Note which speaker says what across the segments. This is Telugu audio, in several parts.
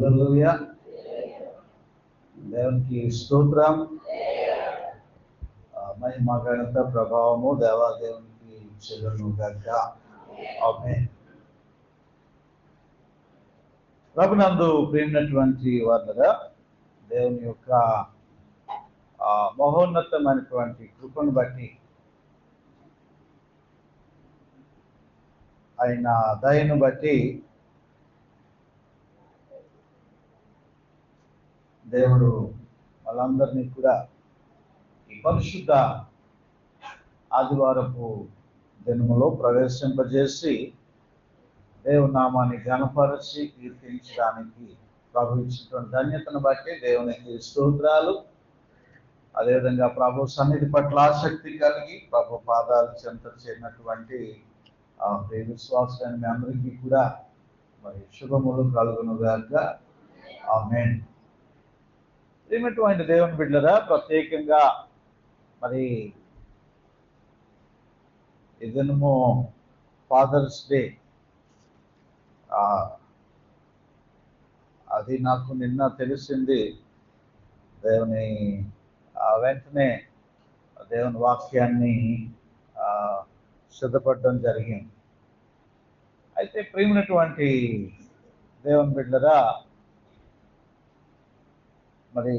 Speaker 1: హల్లెలూయా. దేవునికి స్తోత్రం. మహిమ ఘనత ప్రభావము దేవాదేవునికి చెల్లును గాక. ఆమేన్. ప్రభునందు ప్రియమైనటువంటి వారులారా, దేవుని యొక్క మహోన్నతమైనటువంటి కృపను బట్టి, ఆయన దయను బట్టి దేవుడు వాళ్ళందరినీ కూడా ఈ పరిశుద్ధ ఆదివారపు దినములో ప్రవేశింపజేసి దేవుని నామాన్ని ఘనపరిచి కీర్తించడానికి ప్రభు ఇచ్చినటువంటి ధన్యతను బట్టి దేవునికి స్తోత్రాలు. అదేవిధంగా ప్రభు సన్నిధి పట్ల ఆసక్తి కలిగి ప్రభు పాదాలు చెంత చేరినటువంటి ప్రియ విశ్వాసాన్ని మీ అందరికీ కూడా మరి శుభములు కలుగును గాక. ఆమేన్. ప్రియమైనటువంటి దేవుని బిడ్డలారా, ప్రత్యేకంగా మరి ఈ దినము ఫాదర్స్ డే. అది నాకు నిన్న తెలిసింది. దేవుని వెంటనే దేవుని వాక్యాన్ని సిద్ధపడడం జరిగింది. అయితే ప్రియమైనటువంటి దేవుని బిడ్డలారా, మరి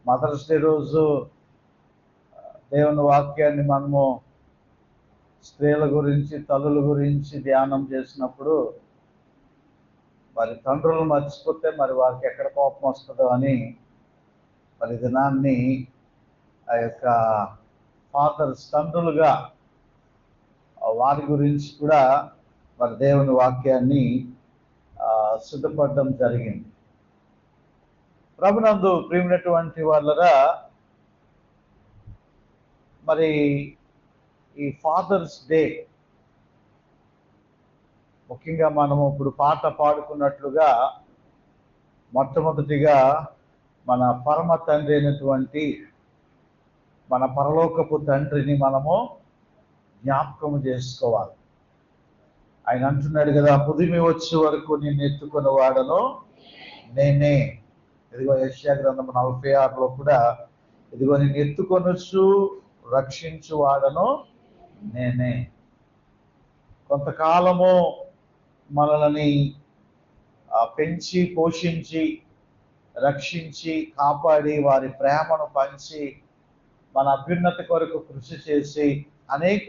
Speaker 1: మదర్స్ డే రోజు దేవుని వాక్యాన్ని మనము స్త్రీల గురించి, తల్లుల గురించి ధ్యానం చేసినప్పుడు మరి తండ్రులు మర్చిపోతే మరి వారికి ఎక్కడ కోపం వస్తుందో అని మరి దినాన్ని ఆ యొక్క ఫాదర్స్, తండ్రులుగా వారి గురించి కూడా మరి దేవుని వాక్యాన్ని సిద్ధపడడం జరిగింది. ప్రభునందు ప్రియమైనటువంటి వాళ్ళరా, మరి ఈ ఫాదర్స్ డే ముఖ్యంగా మనము ఇప్పుడు పాట పాడుకున్నట్లుగా మొట్టమొదటిగా మన పరమ తండ్రి అయినటువంటి మన పరలోకపు తండ్రిని మనము జ్ఞాపకం చేసుకోవాలి. ఆయన అంటున్నాడు కదా, పుదిమి వచ్చే వరకు నేను ఎత్తుకున్న వాడను నేనే. ఇదిగో యెషయా గ్రంథం 46లో కూడా ఇదిగో నేను ఎత్తుకొనొచ్చు రక్షించు వాడను నేనే. కొంతకాలము మనల్ని పెంచి పోషించి రక్షించి కాపాడి వారి ప్రేమను పంచి మన అభ్యున్నతి కొరకు కృషి చేసి అనేక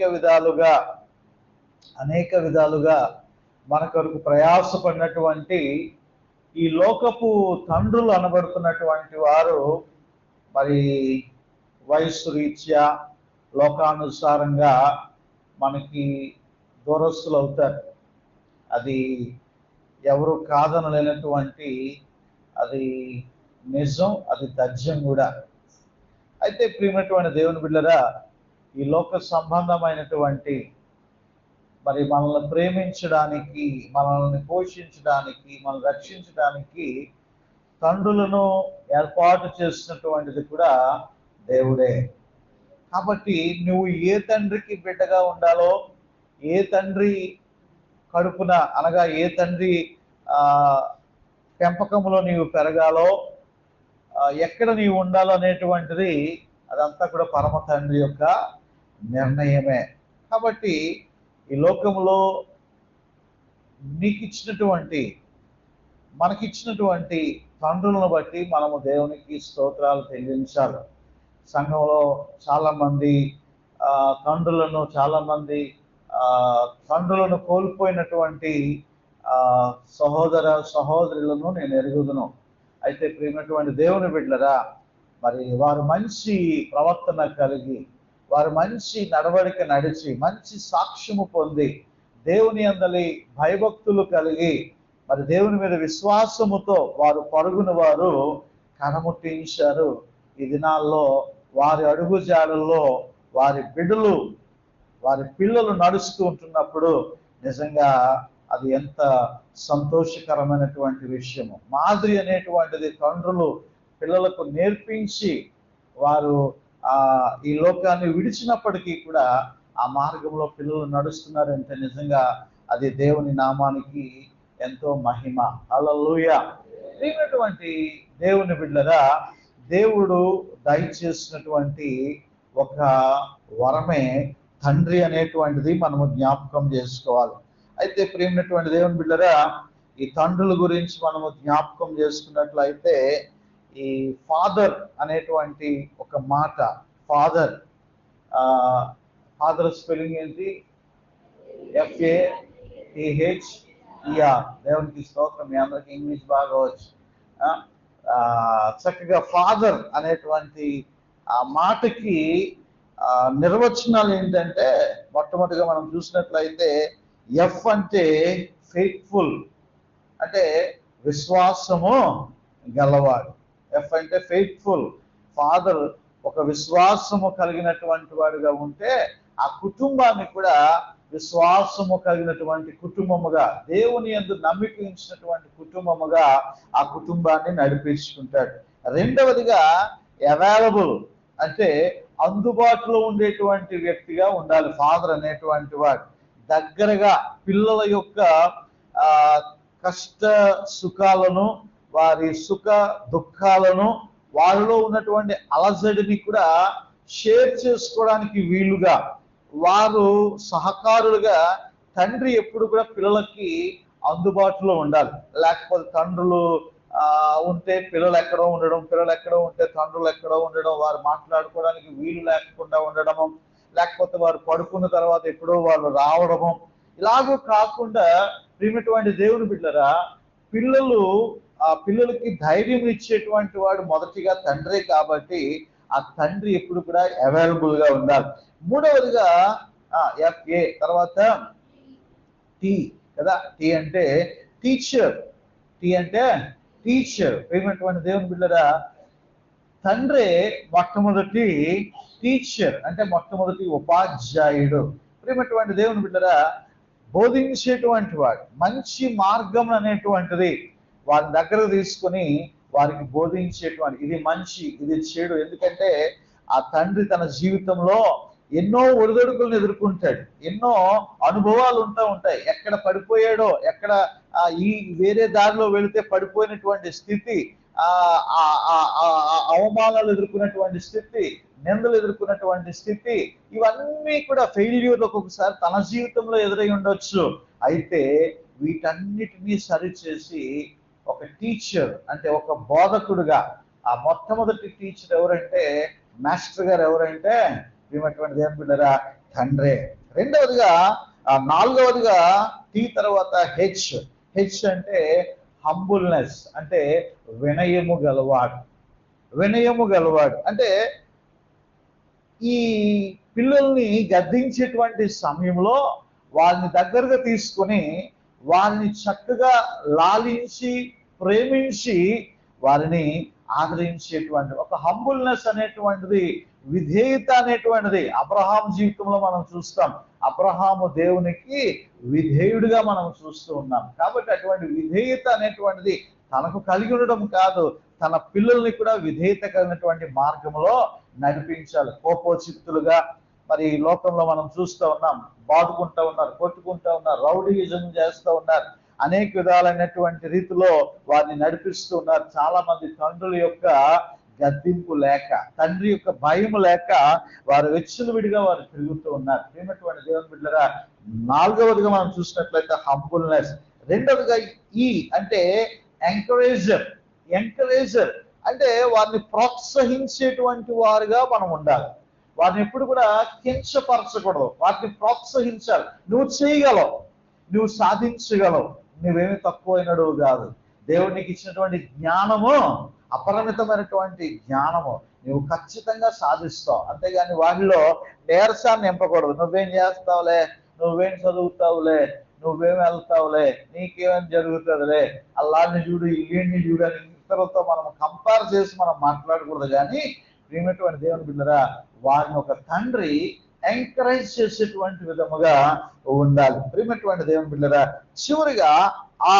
Speaker 1: విధాలుగా మన కొరకు ప్రయాసపడినటువంటి ఈ లోకపు తండ్రులు అనబడుతున్నటువంటి వారు మరి వయస్సు రీత్యా లోకానుసారంగా మనకి దూరస్తులు అవుతారు. అది ఎవరు కాదనలేనటువంటి అది నిజం, అది తథ్యం కూడా. అయితే ప్రియమైనటువంటి దేవుని బిడ్డలారా, ఈ లోక సంబంధమైనటువంటి మరి మనల్ని ప్రేమించడానికి, మనల్ని పోషించడానికి, మనల్ని రక్షించడానికి తండ్రులను ఏర్పాటు చేసినటువంటిది కూడా దేవుడే. కాబట్టి నువ్వు ఏ తండ్రికి బిడ్డగా ఉండాలో, ఏ తండ్రి కడుపున అనగా ఏ తండ్రి పెంపకంలో నీవు పెరగాలో, ఎక్కడ నీవు ఉండాలో అనేటువంటిది అదంతా కూడా పరమ తండ్రి యొక్క నిర్ణయమే. కాబట్టి ఈ లోకంలో మనకిచ్చినటువంటి తండ్రులను బట్టి మనము దేవునికి స్తోత్రాలు చెల్లించాలి. సంఘంలో చాలామంది తండ్రులను కోల్పోయినటువంటి సహోదరులను నేను ఎరుగుదును. అయితే ప్రియమైనటువంటి దేవుని బిడ్డలారా, మరి వారు మంచి ప్రవర్తన కలిగి, వారు మంచి నడవడిక నడిచి, మంచి సాక్ష్యము పొంది, దేవుని యందలి భయభక్తులు కలిగి, మరి దేవుని మీద విశ్వాసముతో వారు పరుగును వారు కనముట్టించారు. ఈ దినాల్లో వారి అడుగుజాడల్లో వారి పిల్లలు నడుస్తూ ఉంటున్నప్పుడు నిజంగా అది ఎంత సంతోషకరమైనటువంటి విషయము. మాదిరి అనేటువంటిది తండ్రులు పిల్లలకు నేర్పించి వారు ఈ లోకాన్ని విడిచినప్పటికీ కూడా ఆ మార్గంలో పిల్లలు నడుస్తున్నారంటే నిజంగా అది దేవుని నామానికి ఎంతో మహిమ. హల్లెలూయా. ప్రియమైనటువంటి దేవుని బిడ్డలారా, దేవుడు దయచేసినటువంటి ఒక వరమే తండ్రి అనేటువంటిది మనము జ్ఞాపకం చేసుకోవాలి. అయితే ప్రియమైనటువంటి దేవుని బిడ్డలారా, ఈ తండ్రుల గురించి మనము జ్ఞాపకం చేసుకున్నట్లయితే ఈ ఫాదర్ అనేటువంటి ఒక మాట, ఫాదర్ ఫాదర్ స్పెల్లింగ్ ఏంటి? FATHER. దేవునికి స్తోత్రం. మీ అందరికి ఇంగ్లీష్ బాగా వచ్చు. చక్కగా ఫాదర్ అనేటువంటి ఆ మాటకి నిర్వచనాలు ఏంటంటే, మొట్టమొదటిగా మనం చూసినట్లయితే F అంటే ఫెయిత్ఫుల్, అంటే విశ్వాసము గలవాడు. F అంటే ఫెయిత్ఫుల్. ఫాదర్ ఒక విశ్వాసము కలిగినటువంటి వాడుగా ఉంటే ఆ కుటుంబాన్ని కూడా విశ్వాసము కలిగినటువంటి కుటుంబముగా, దేవుని యందు నమ్మిక ఉంచినటువంటి కుటుంబముగా ఆ కుటుంబాన్ని నడిపించుకుంటాడు. రెండవదిగా అవైలబుల్, అంటే అందుబాటులో ఉండేటువంటి వ్యక్తిగా ఉండాలి ఫాదర్ అనేటువంటి వాడు. దగ్గరగా పిల్లల యొక్క కష్ట సుఖాలను, వారి సుఖ దుఃఖాలను, వారిలో ఉన్నటువంటి అలజడిని కూడా షేర్ చేసుకోవడానికి వీలుగా, వారు సహకారులుగా తండ్రి ఎప్పుడు కూడా పిల్లలకి అందుబాటులో ఉండాలి. లేకపోతే తండ్రులు ఉంటే పిల్లలు ఎక్కడో ఉండడం, పిల్లలు ఎక్కడో ఉంటే తండ్రులు ఎక్కడో ఉండడం, వారు మాట్లాడుకోవడానికి వీలు లేకుండా ఉండడము, లేకపోతే వారు పడుకున్న తర్వాత ఎప్పుడో వాళ్ళు రావడము, ఇలాగూ కాకుండా ప్రియమైనటువంటి దేవుని బిడ్డలారా, పిల్లలకి ధైర్యం ఇచ్చేటువంటి వాడు మొదటిగా తండ్రే. కాబట్టి ఆ తండ్రి ఎప్పుడు కూడా అవైలబుల్ గా ఉండాలి. మూడవదిగా FA, తర్వాత T కదా. T అంటే టీచర్. T అంటే టీచర్. ప్రియమైనటువంటి దేవుని బిడ్డలారా, తండ్రే మొట్టమొదటి టీచర్, అంటే మొట్టమొదటి ఉపాధ్యాయుడు. ప్రియమైనటువంటి దేవుని బిడ్డలారా, బోధించేటువంటి వాడు, మంచి మార్గం అనేటువంటిది వారి దగ్గరకు తీసుకుని వారికి బోధించేటువంటి, ఇది మంచి, ఇది చెడు. ఎందుకంటే ఆ తండ్రి తన జీవితంలో ఎన్నో ఒడిదొడుకులను ఎదుర్కొంటాడు, ఎన్నో అనుభవాలు ఉంటాయి. ఎక్కడ పడిపోయాడో, ఎక్కడ ఈ వేరే దారిలో వెళితే పడిపోయినటువంటి స్థితి, అవమానాలు ఎదుర్కొన్నటువంటి స్థితి, నిందలు ఎదుర్కొన్నటువంటి స్థితి, ఇవన్నీ కూడా ఫెయిల్యూర్ ఒక్కొక్కసారి తన జీవితంలో ఎదురై ఉండొచ్చు. అయితే వీటన్నిటినీ సరిచేసి ఒక టీచర్, అంటే ఒక బోధకుడుగా, ఆ మొట్టమొదటి టీచర్ ఎవరంటే, మాస్టర్ గారు ఎవరంటే ప్రియమైనటువంటి దేవుని బిడ్డలారా, తండ్రే. రెండవదిగా నాలుగవదిగా T తర్వాత H అంటే హంబుల్నెస్, అంటే వినయము గలవాడు. వినయము గలవాడు అంటే ఈ పిల్లల్ని గద్దించేటువంటి సమయంలో వాళ్ళని దగ్గరగా తీసుకొని వారిని చక్కగా లాలించి ప్రేమించి వారిని ఆదరించేటువంటి ఒక హంబుల్నెస్ అనేటువంటిది, విధేయత అనేటువంటిది అబ్రహాం జీవితంలో మనం చూస్తాం. అబ్రహాము దేవునికి విధేయుడిగా మనం చూస్తూ ఉన్నాం. కాబట్టి అటువంటి విధేయత అనేటువంటిది తనకు కలిగి ఉండడం కాదు, తన పిల్లల్ని కూడా విధేయత కలిగినటువంటి మార్గంలో నడిపించాలి. కోపోచిత్తులుగా మరి ఈ లోకంలో మనం చూస్తూ ఉన్నాం, బాదుకుంటూ ఉన్నారు, కొట్టుకుంటూ ఉన్నారు, రౌడీయిజం చేస్తూ ఉన్నారు, అనేక విధాలైనటువంటి రీతిలో వారిని నడిపిస్తూ ఉన్నారు. చాలా మంది తండ్రుల యొక్క గద్దింపు లేక, తండ్రి యొక్క భయం లేక వారు విడిగా వారు తిరుగుతూ ఉన్నారు. ప్రియమైనటువంటి దేవుని బిడ్డలారా, నాలుగవదిగా మనం చూసినట్లయితే హంబుల్నెస్. రెండవదిగా అంటే ఎంకరేజర్. అంటే వారిని ప్రోత్సహించేటువంటి వారుగా మనం ఉండాలి. వారిని ఎప్పుడు కూడా కించపరచకూడదు, వాటిని ప్రోత్సహించాలి. నువ్వు చేయగలవు, నువ్వు సాధించగలవు, నువ్వేమి తక్కువైనడు కాదు. దేవునికి ఇచ్చినటువంటి జ్ఞానము అపరిమితమైనటువంటి జ్ఞానము, నువ్వు ఖచ్చితంగా సాధిస్తావు. అంతేగాని వాటిలో నీరసాన్ని నింపకూడదు. నువ్వేం చేస్తావులే, నువ్వేం చదువుతావులే, నువ్వేం వెళ్తావులే, నీకేమేం జరుగుతుందిలే, అల్లాన్ని చూడు, ఇల్లుని చూడు అని ఇతరులతో మనం కంపేర్ చేసి మనం మాట్లాడకూడదు. కానీ ప్రియమైనటువంటి దేవుని బిడ్డలారా, వారిని ఒక తండ్రి ఎంకరేజ్ చేసేటువంటి విధముగా ఉండాలి. ప్రియమైనటువంటి దేవుని బిడ్డలారా, చివరిగా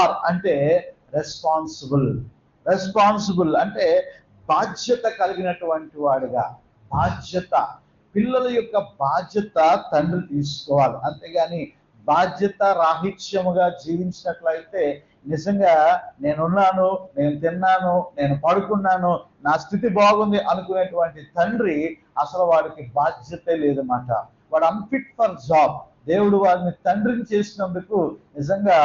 Speaker 1: R అంటే రెస్పాన్సిబుల్ అంటే బాధ్యత కలిగినటువంటి వాడుగా. బాధ్యత, పిల్లల యొక్క బాధ్యత తండ్రి తీసుకోవాలి. అంతేగాని బాధ్యత రాహిత్యముగా జీవించినట్లయితే నిజంగా నేనున్నాను, నేను తిన్నాను, నేను పడుకున్నాను, నా స్థితి బాగుంది అనుకునేటువంటి తండ్రి అసలు వాడికి బాధ్యతే లేదన్నమాట. వాడు అన్ఫిట్ ఫర్ జాబ్. దేవుడు వాడిని తండ్రిని చేసినందుకు నిజంగా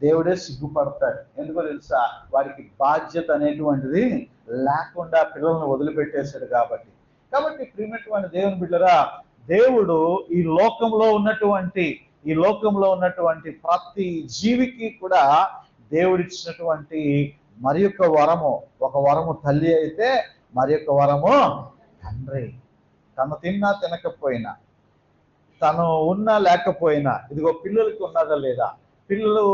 Speaker 1: దేవుడే సిగ్గుపడతాడు. ఎందుకో తెలుసా? వాడికి బాధ్యత అనేటువంటిది లేకుండా పిల్లల్ని వదిలిపెట్టేశాడు కాబట్టి. ప్రియమైనటువంటి దేవుని బిడ్డరా, దేవుడు ఈ లోకంలో ఉన్నటువంటి ప్రతి జీవికి కూడా దేవుడిచ్చినటువంటి మరి యొక్క వరము, ఒక వరము తల్లి అయితే మరి యొక్క వరము తండ్రి. తను తిన్నా తినకపోయినా, తను ఉన్నా లేకపోయినా, ఇదిగో పిల్లలకి ఉన్నదా లేదా, పిల్లలు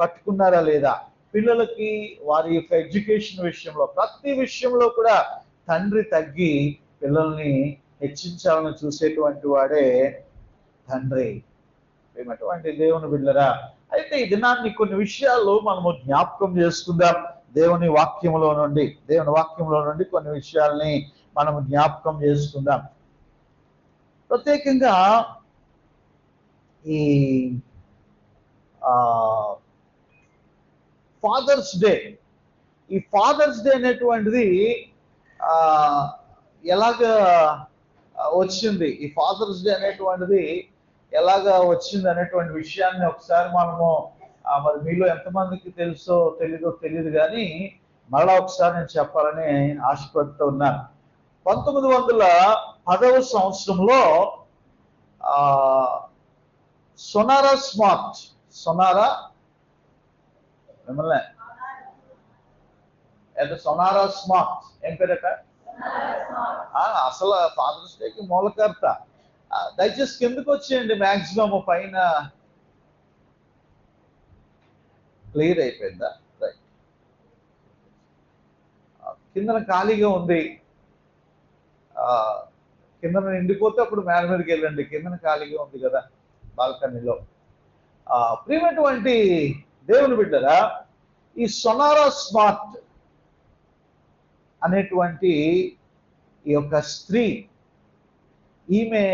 Speaker 1: కట్టుకున్నారా లేదా, పిల్లలకి వారి యొక్క ఎడ్యుకేషన్ విషయంలో, ప్రతి విషయంలో కూడా తండ్రి తగ్గి పిల్లల్ని హెచ్చించాలని చూసేటువంటి వాడే తండ్రి. ఏమటువంటి దేవుని బిడ్డరా, అయితే ఈ దినాన్ని కొన్ని విషయాలు మనము జ్ఞాపకం చేసుకుందాం. దేవుని వాక్యంలో నుండి కొన్ని విషయాల్ని మనము జ్ఞాపకం చేసుకుందాం. ప్రత్యేకంగా ఈ ఫాదర్స్ డే అనేటువంటిది ఎలాగా వచ్చింది, ఈ ఫాదర్స్ డే అనేటువంటిది ఎలాగా వచ్చింది అనేటువంటి విషయాన్ని ఒకసారి మనము మరి మీలో ఎంతమందికి తెలుసో తెలీదు కానీ మళ్ళా ఒకసారి నేను చెప్పాలని ఆశపడుతూ ఉన్నాను. 1910వ సంవత్సరంలో సొనారా స్మార్ట్ ఏం పేరట? అసలు ఫాదర్స్ డేకి మూలకర్త. దయచేసి కిందకు వచ్చేయండి. మ్యాక్సిమం పైన క్లియర్ అయిపోయిందా? రైట్. కిందన ఖాళీగా ఉంది, కిందన నిండిపోతే అప్పుడు మేడ మీదకి వెళ్ళండి. కిందన ఖాళీగా ఉంది కదా బాల్కనీలో. ప్రియమైనటువంటి దేవుని బిడ్డరా, ఈ సొనారా స్మార్ట్ అనేటువంటి ఈ యొక్క స్త్రీ, ఈమె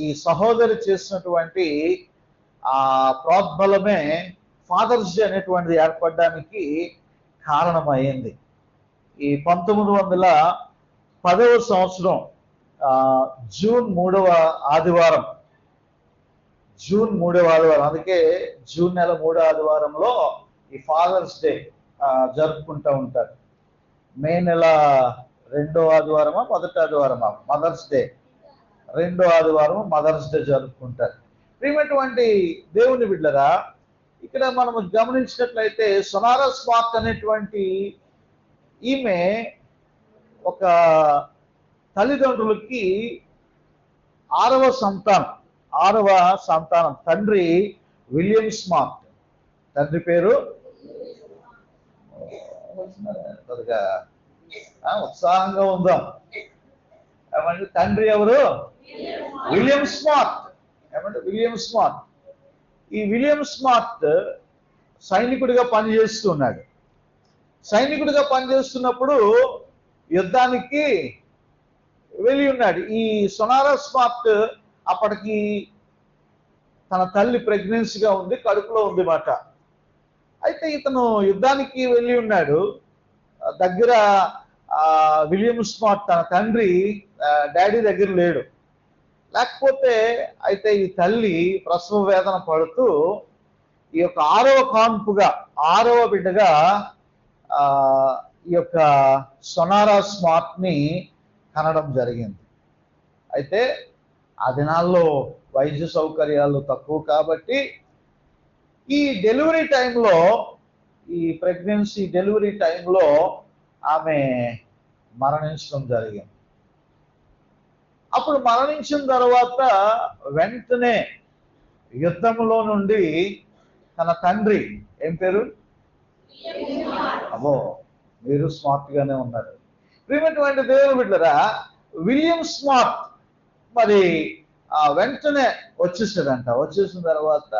Speaker 1: ఈ సహోదరి చేసినటువంటి ప్రోద్బలమే ఫాదర్స్ డే అనేటువంటిది ఏర్పడడానికి కారణమైంది. ఈ 1910వ సంవత్సరం జూన్ 3వ ఆదివారం, అందుకే జూన్ నెల 3వ ఆదివారంలో ఈ ఫాదర్స్ డే జరుపుకుంటూ ఉంటారు. మే నెల 2వ ఆదివారమా 1వ ఆదివారమా మదర్స్ డే, 2వ ఆదివారం మదర్స్ డే జరుపుకుంటారు. ప్రియమైనటువంటి దేవుని బిడ్డరా, ఇక్కడ మనం గమనించినట్లయితే సొనారా స్మార్ట్ అనేటువంటి ఈమె ఒక తల్లిదండ్రులకి 6వ సంతానం. తండ్రి విలియం స్మార్ట్, తండ్రి పేరు కొద్దిగా ఉత్సాహంగా ఉందాం. ఏమంటే తండ్రి ఎవరు? William smart. ఈ విలియం స్మార్ట్ సైనికుడిగా పనిచేస్తున్నాడు. సైనికుడిగా పనిచేస్తున్నప్పుడు యుద్ధానికి వెళ్ళి ఉన్నాడు. ఈ సొనారా స్మార్ట్ అప్పటికి తన తల్లి ప్రెగ్నెన్సీగా ఉంది, కడుపులో ఉంది మాట. అయితే ఇతను యుద్ధానికి వెళ్ళి ఉన్నాడు. దగ్గర విలియం స్మార్ట్ తన తండ్రి డాడీ దగ్గర లేడు. లేకపోతే అయితే ఈ తల్లి ప్రసవ వేదన పడుతూ ఈ యొక్క 6వ బిడ్డగా ఈ యొక్క సొనారా స్మార్ట్ ని కనడం జరిగింది. అయితే ఆ దినాల్లో వైద్య సౌకర్యాలు తక్కువ కాబట్టి ఈ ప్రెగ్నెన్సీ డెలివరీ టైంలో ఆమె మరణించడం జరిగింది. అప్పుడు మరణించిన తర్వాత వెంటనే యుద్ధంలో నుండి తన తండ్రి, ఏం పేరు? అబ్బో, మీరు స్మార్ట్ గానే ఉన్నారు. ప్రియమైనటువంటి దేవుని బిడ్డరా, విలియం స్మార్ట్ మరి వెంటనే వచ్చేసాడంట. వచ్చేసిన తర్వాత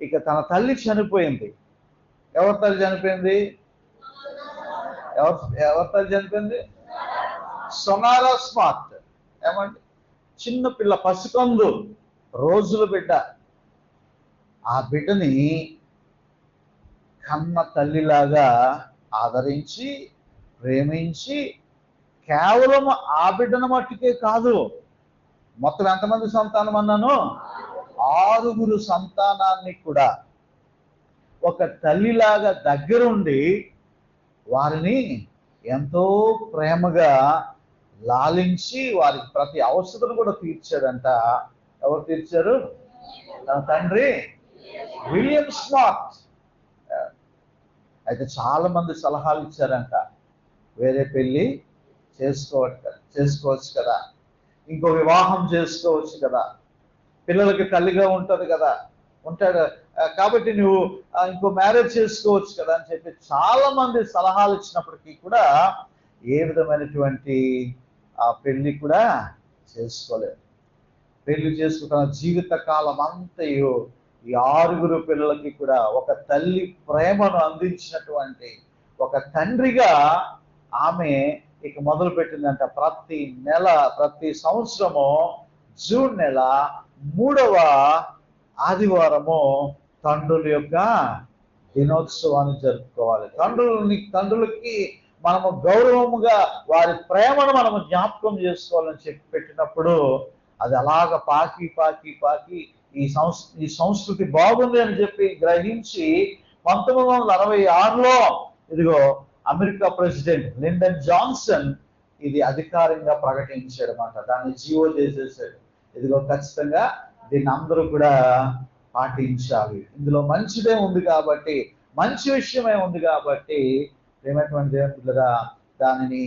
Speaker 1: ఇక తన తల్లి చనిపోయింది. ఎవరి తల్లి చనిపోయింది? సొనారా స్మార్ట్. ఏమంటే చిన్న పిల్ల, పసికందు రోజుల బిడ్డ, ఆ బిడ్డని కన్న తల్లిలాగా ఆదరించి ప్రేమించి, కేవలం ఆ బిడ్డను మట్టుకే కాదు, మొత్తం ఎంతమంది సంతానం అన్నాను? 6 సంతానాన్ని కూడా ఒక తల్లిలాగా దగ్గరుండి వారిని ఎంతో ప్రేమగా లాలించి వారికి ప్రతి అవసరం కూడా తీర్చాడంట. ఎవరు తీర్చారు? తన తండ్రి విలియం స్మార్ట్. అయితే చాలా మంది సలహాలు ఇచ్చారంట. వేరే పెళ్లి చేసుకోవచ్చు కదా, ఇంకో వివాహం చేసుకోవచ్చు కదా, పిల్లలకి తల్లిగా ఉంటుంది కదా, ఉంటాడు కాబట్టి నువ్వు ఇంకో మ్యారేజ్ చేసుకోవచ్చు కదా అని చెప్పి చాలా మంది సలహాలు ఇచ్చినప్పటికీ కూడా ఏ విధమైనటువంటి పెళ్లి కూడా చేసుకోలేదు. పెళ్లి చేసుకున్న జీవిత కాలం అంతయు ఈ 6 పిల్లలకి కూడా ఒక తల్లి ప్రేమను అందించినటువంటి ఒక తండ్రిగా ఆమె ఇక మొదలు పెట్టిందంట. ప్రతి సంవత్సరము జూన్ నెల 3వ ఆదివారము తండ్రుల యొక్క దినోత్సవాన్ని జరుపుకోవాలి. తండ్రులకి మనము గౌరవముగా వారి ప్రేమను మనము జ్ఞాపకం చేసుకోవాలని చెప్పి పెట్టినప్పుడు అది అలాగ పాకి పాకి పాకి ఈ సంస్కృతి బాగుంది అని చెప్పి గ్రహించి 1966లో ఇదిగో అమెరికా ప్రెసిడెంట్ లిండన్ జాన్సన్ ఇది అధికారికంగా ప్రకటించాడు అన్నమాట. దాన్ని జీవో చేసేసాడు. ఇదిగో ఖచ్చితంగా దీన్ని అందరూ కూడా పాటించాలి, ఇందులో మంచిదే ఉంది కాబట్టి, మంచి విషయమే ఉంది కాబట్టి ఏమైనటువంటి దేవుని బిడ్డలారా దానిని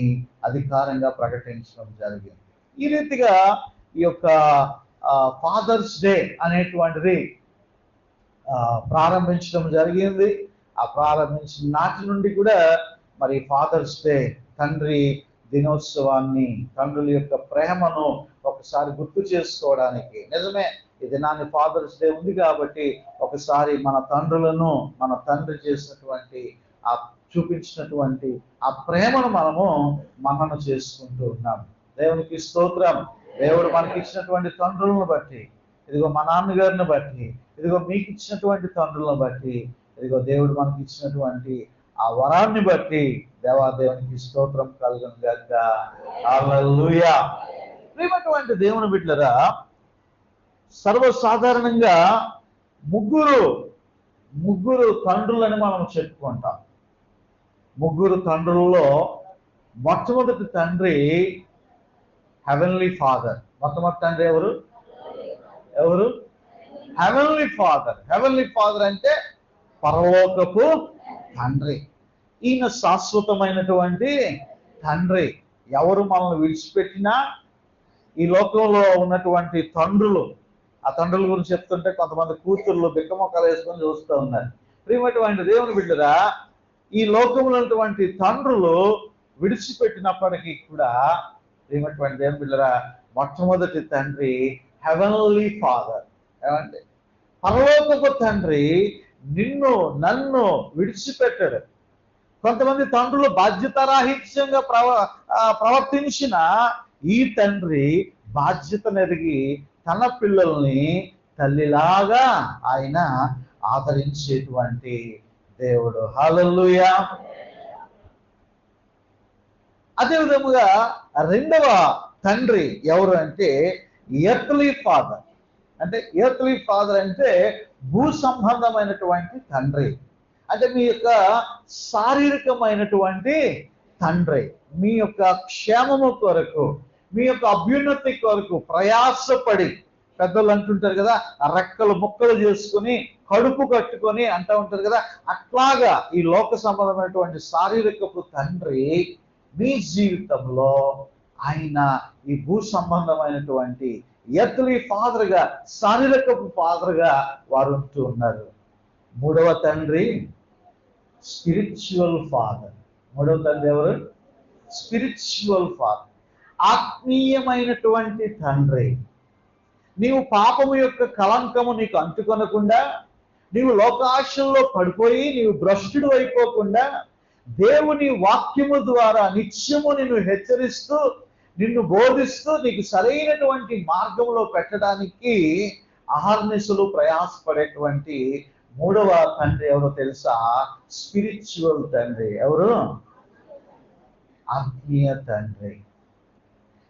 Speaker 1: అధికారంగా ప్రకటించడం జరిగింది. ఈ రీతిగా ఈ యొక్క ఫాదర్స్ డే అనేటువంటిది ప్రారంభించడం జరిగింది. ఆ ప్రారంభించిన నాటి నుండి కూడా మరి ఫాదర్స్ డే, తండ్రి దినోత్సవాన్ని, తండ్రుల యొక్క ప్రేమను ఒకసారి గుర్తు చేసుకోవడానికి, నిజమే ఈ దినాన్ని ఫాదర్స్ డే ఉంది కాబట్టి ఒకసారి మన తండ్రులను, మన తండ్రి చేసినటువంటి చూపించినటువంటి ఆ ప్రేమను మనము మననం చేసుకుంటూ ఉన్నాం. దేవునికి స్తోత్రం. దేవుడు మనకి ఇచ్చినటువంటి తండ్రులను బట్టి, ఇదిగో మా నాన్నగారిని బట్టి, ఇదిగో మీకు ఇచ్చినటువంటి తండ్రులను బట్టి, ఇదిగో దేవుడు మనకి ఇచ్చినటువంటి ఆ వరాన్ని బట్టి దేవాదేవునికి స్తోత్రం కలుగును గాక. హల్లెలూయా. ప్రియమైనటువంటి దేవుని బిడ్డలారా, సర్వసాధారణంగా ముగ్గురు తండ్రులని మనం చెప్పుకుంటాం. ముగ్గురు తండ్రులలో మొట్టమొదటి తండ్రి హెవెన్లీ ఫాదర్. మొట్టమొదటి తండ్రి ఎవరు? Heavenly father. హెవెన్లీ ఫాదర్ అంటే పరలోకపు తండ్రి. ఈయన శాశ్వతమైనటువంటి తండ్రి. ఎవరు మనల్ని విడిచిపెట్టినా ఈ లోకంలో ఉన్నటువంటి తండ్రులు, ఆ తండ్రుల గురించి చెప్తుంటే కొంతమంది కూతుర్లు బిక్కమొక్కలు వేసుకొని చూస్తూ ఉన్నారు. ప్రియమైనటువంటి దేవుని బిడ్డరా, ఈ లోకంలో ఉన్నటువంటి తండ్రులు విడిచిపెట్టినప్పటికీ కూడా ప్రియమైనటువంటి దేవుని బిడ్డరా, మొట్టమొదటి తండ్రి హెవెన్లీ ఫాదర్. ఏమంటే పరలోకపు తండ్రి నిన్ను నన్ను విడిచిపెట్టాడు. కొంతమంది తండ్రులు బాధ్యతారాహిత్యంగా ప్రవర్తించిన ఈ తండ్రి బాధ్యతను ఎరిగి తన పిల్లల్ని తల్లిలాగా ఆయన ఆదరించేటువంటి దేవుడు. హల్లెలూయా. అదే విధముగా రెండవ తండ్రి ఎవరు అంటే ఎర్త్లీ ఫాదర్. అంటే ఎర్త్లీ ఫాదర్ అంటే భూ సంబంధమైనటువంటి తండ్రి. అంటే మీ యొక్క శారీరకమైనటువంటి తండ్రి, మీ యొక్క క్షేమము కొరకు, మీ యొక్క అభ్యున్నతి కొరకు ప్రయాసపడి, పెద్దలు అంటుంటారు కదా, రెక్కలు ముక్కలు చేసుకుని కడుపు కట్టుకొని అంటూ ఉంటారు కదా, అట్లాగా ఈ లోక సంబంధమైనటువంటి శారీరకపు తండ్రి మీ జీవితంలో ఆయన ఈ భూ సంబంధమైనటువంటి ఎర్త్లీ ఫాదర్ గా, శారీరకపు ఫాదర్ గా వారు ఉంటూ ఉన్నారు. మూడవ తండ్రి స్పిరిచువల్ ఫాదర్. మూడవ తండ్రి ఎవరు? స్పిరిచువల్ ఫాదర్, ఆత్మీయమైనటువంటి తండ్రి. నీవు పాపము యొక్క కళంకము నీకు అంటుకొనకుండా, నీవు లోకాశల్లో పడిపోయి నీవు భ్రష్టుడు అయిపోకుండా, దేవుని వాక్యము ద్వారా నిత్యము నిన్ను హెచ్చరిస్తూ, నిన్ను బోధిస్తూ, నీకు సరైనటువంటి మార్గంలో పెట్టడానికి అహర్నిశలు ప్రయాసపడేటువంటి మూడవ తండ్రి ఎవరో తెలుసా? స్పిరిచువల్ తండ్రి. ఎవరు? ఆత్మీయ తండ్రి.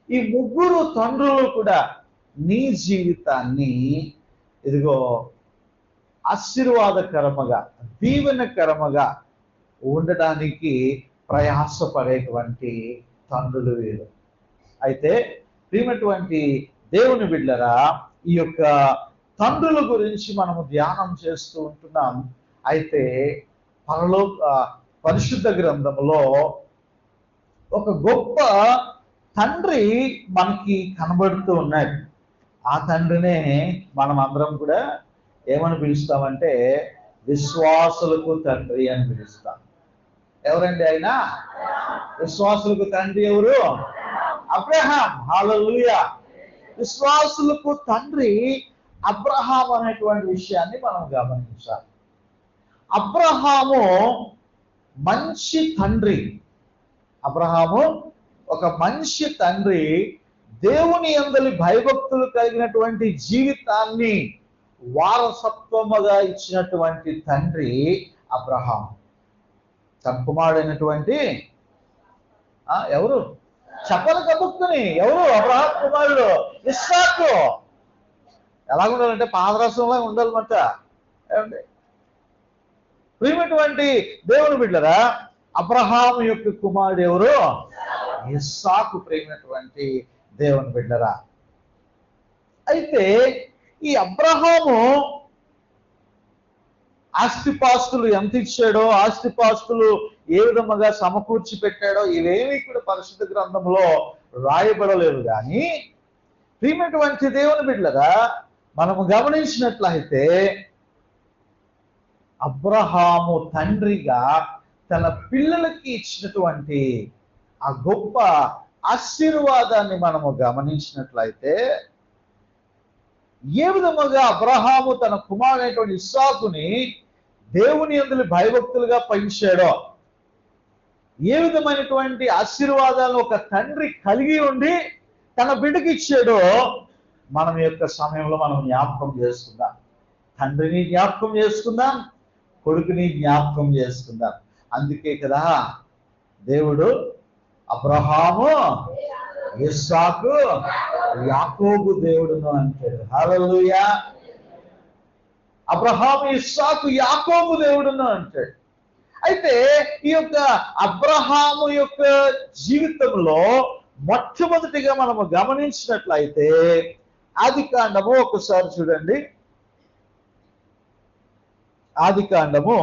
Speaker 1: ఈ ముగ్గురు తండ్రులు కూడా నీ జీవితాన్ని ఇదిగో ఆశీర్వాదకరముగా, దీవెనకరముగా ఉండడానికి ప్రయాసపడేటువంటి తండ్రులు వీరు. అయితే ప్రియమైనటువంటి దేవుని బిడ్డలారా, ఈ యొక్క తండ్రుల గురించి మనము ధ్యానం చేస్తూ ఉంటున్నాం. అయితే పరిశుద్ధ గ్రంథంలో ఒక గొప్ప తండ్రి మనకి కనబడుతూ ఉన్నాడు. ఆ తండ్రినే మనం అందరం కూడా ఏమని పిలుస్తామంటే విశ్వాసులకు తండ్రి అని పిలుస్తాం. ఎవరండి ఆయన? విశ్వాసులకు తండ్రి ఎవరు? అబ్రహాం. హల్లెలూయా. విశ్వాసులకు తండ్రి అబ్రహాం అనేటువంటి విషయాన్ని మనం గమనించాలి. అబ్రహాము మంచి తండ్రి. అబ్రహాము ఒక మంచి తండ్రి. దేవుని యందలి భయభక్తులు కలిగినటువంటి జీవితాన్ని వారసత్వముగా ఇచ్చినటువంటి తండ్రి అబ్రహాం. తన కుమారుడైనటువంటి ఎవరు? చెప్పలు కబుక్కుని ఎవరు? అబ్రహాం కుమారుడు ఇస్సాకు. ఎలాగుండాలంటే పాదరసంలా ఉండాలన్నమాట. ఏమండి ప్రియమైనటువంటి దేవుని బిడ్డలారా, అబ్రహాం యొక్క కుమారుడు ఎవరు? ఇస్సాకు. ప్రియమైనటువంటి దేవుని బిడ్డలారా, అయితే ఈ అబ్రహాము ఆస్తిపాస్తులు ఎంత ఇచ్చాడో, ఆస్తిపాస్తులు ఏ విధముగా సమకూర్చి పెట్టాడో ఇవేమీ కూడా పరిశుద్ధ గ్రంథంలో రాయబడలేదు. కానీ ప్రియమైనటువంటి దేవుని బిడ్డలారా, మనము గమనించినట్లయితే అబ్రహాము తండ్రిగా తన పిల్లలకి ఇచ్చినటువంటి ఆ గొప్ప ఆశీర్వాదాన్ని మనము గమనించినట్లయితే ఏ విధముగా అబ్రహాము తన కుమారుడైనటువంటి ఇస్సాకుని దేవుని యందు భయభక్తులుగా పెంచాడో, ఏ విధమైనటువంటి ఆశీర్వాదాలను ఒక తండ్రి కలిగి ఉండి తన బిడ్డకి ఇచ్చాడో మనం యొక్క సమయంలో మనం జ్ఞాపకం చేసుకుందాం. తండ్రిని జ్ఞాపకం చేసుకుందాం, కొడుకుని జ్ఞాపకం చేసుకుందాం. అందుకే కదా దేవుడు అబ్రహాము, ఇస్సాకు, యాకోబు దేవుడును అంటాడు. హల్లెలూయా. అబ్రహాము, ఇస్సాకు, యాకోబు దేవుడును అంటాడు. అయితే ఈ యొక్క అబ్రహాము యొక్క జీవితంలో మొట్టమొదటిగా మనము గమనించినట్లయితే ఆదికాండము ఒకసారి చూడండి. ఆదికాండము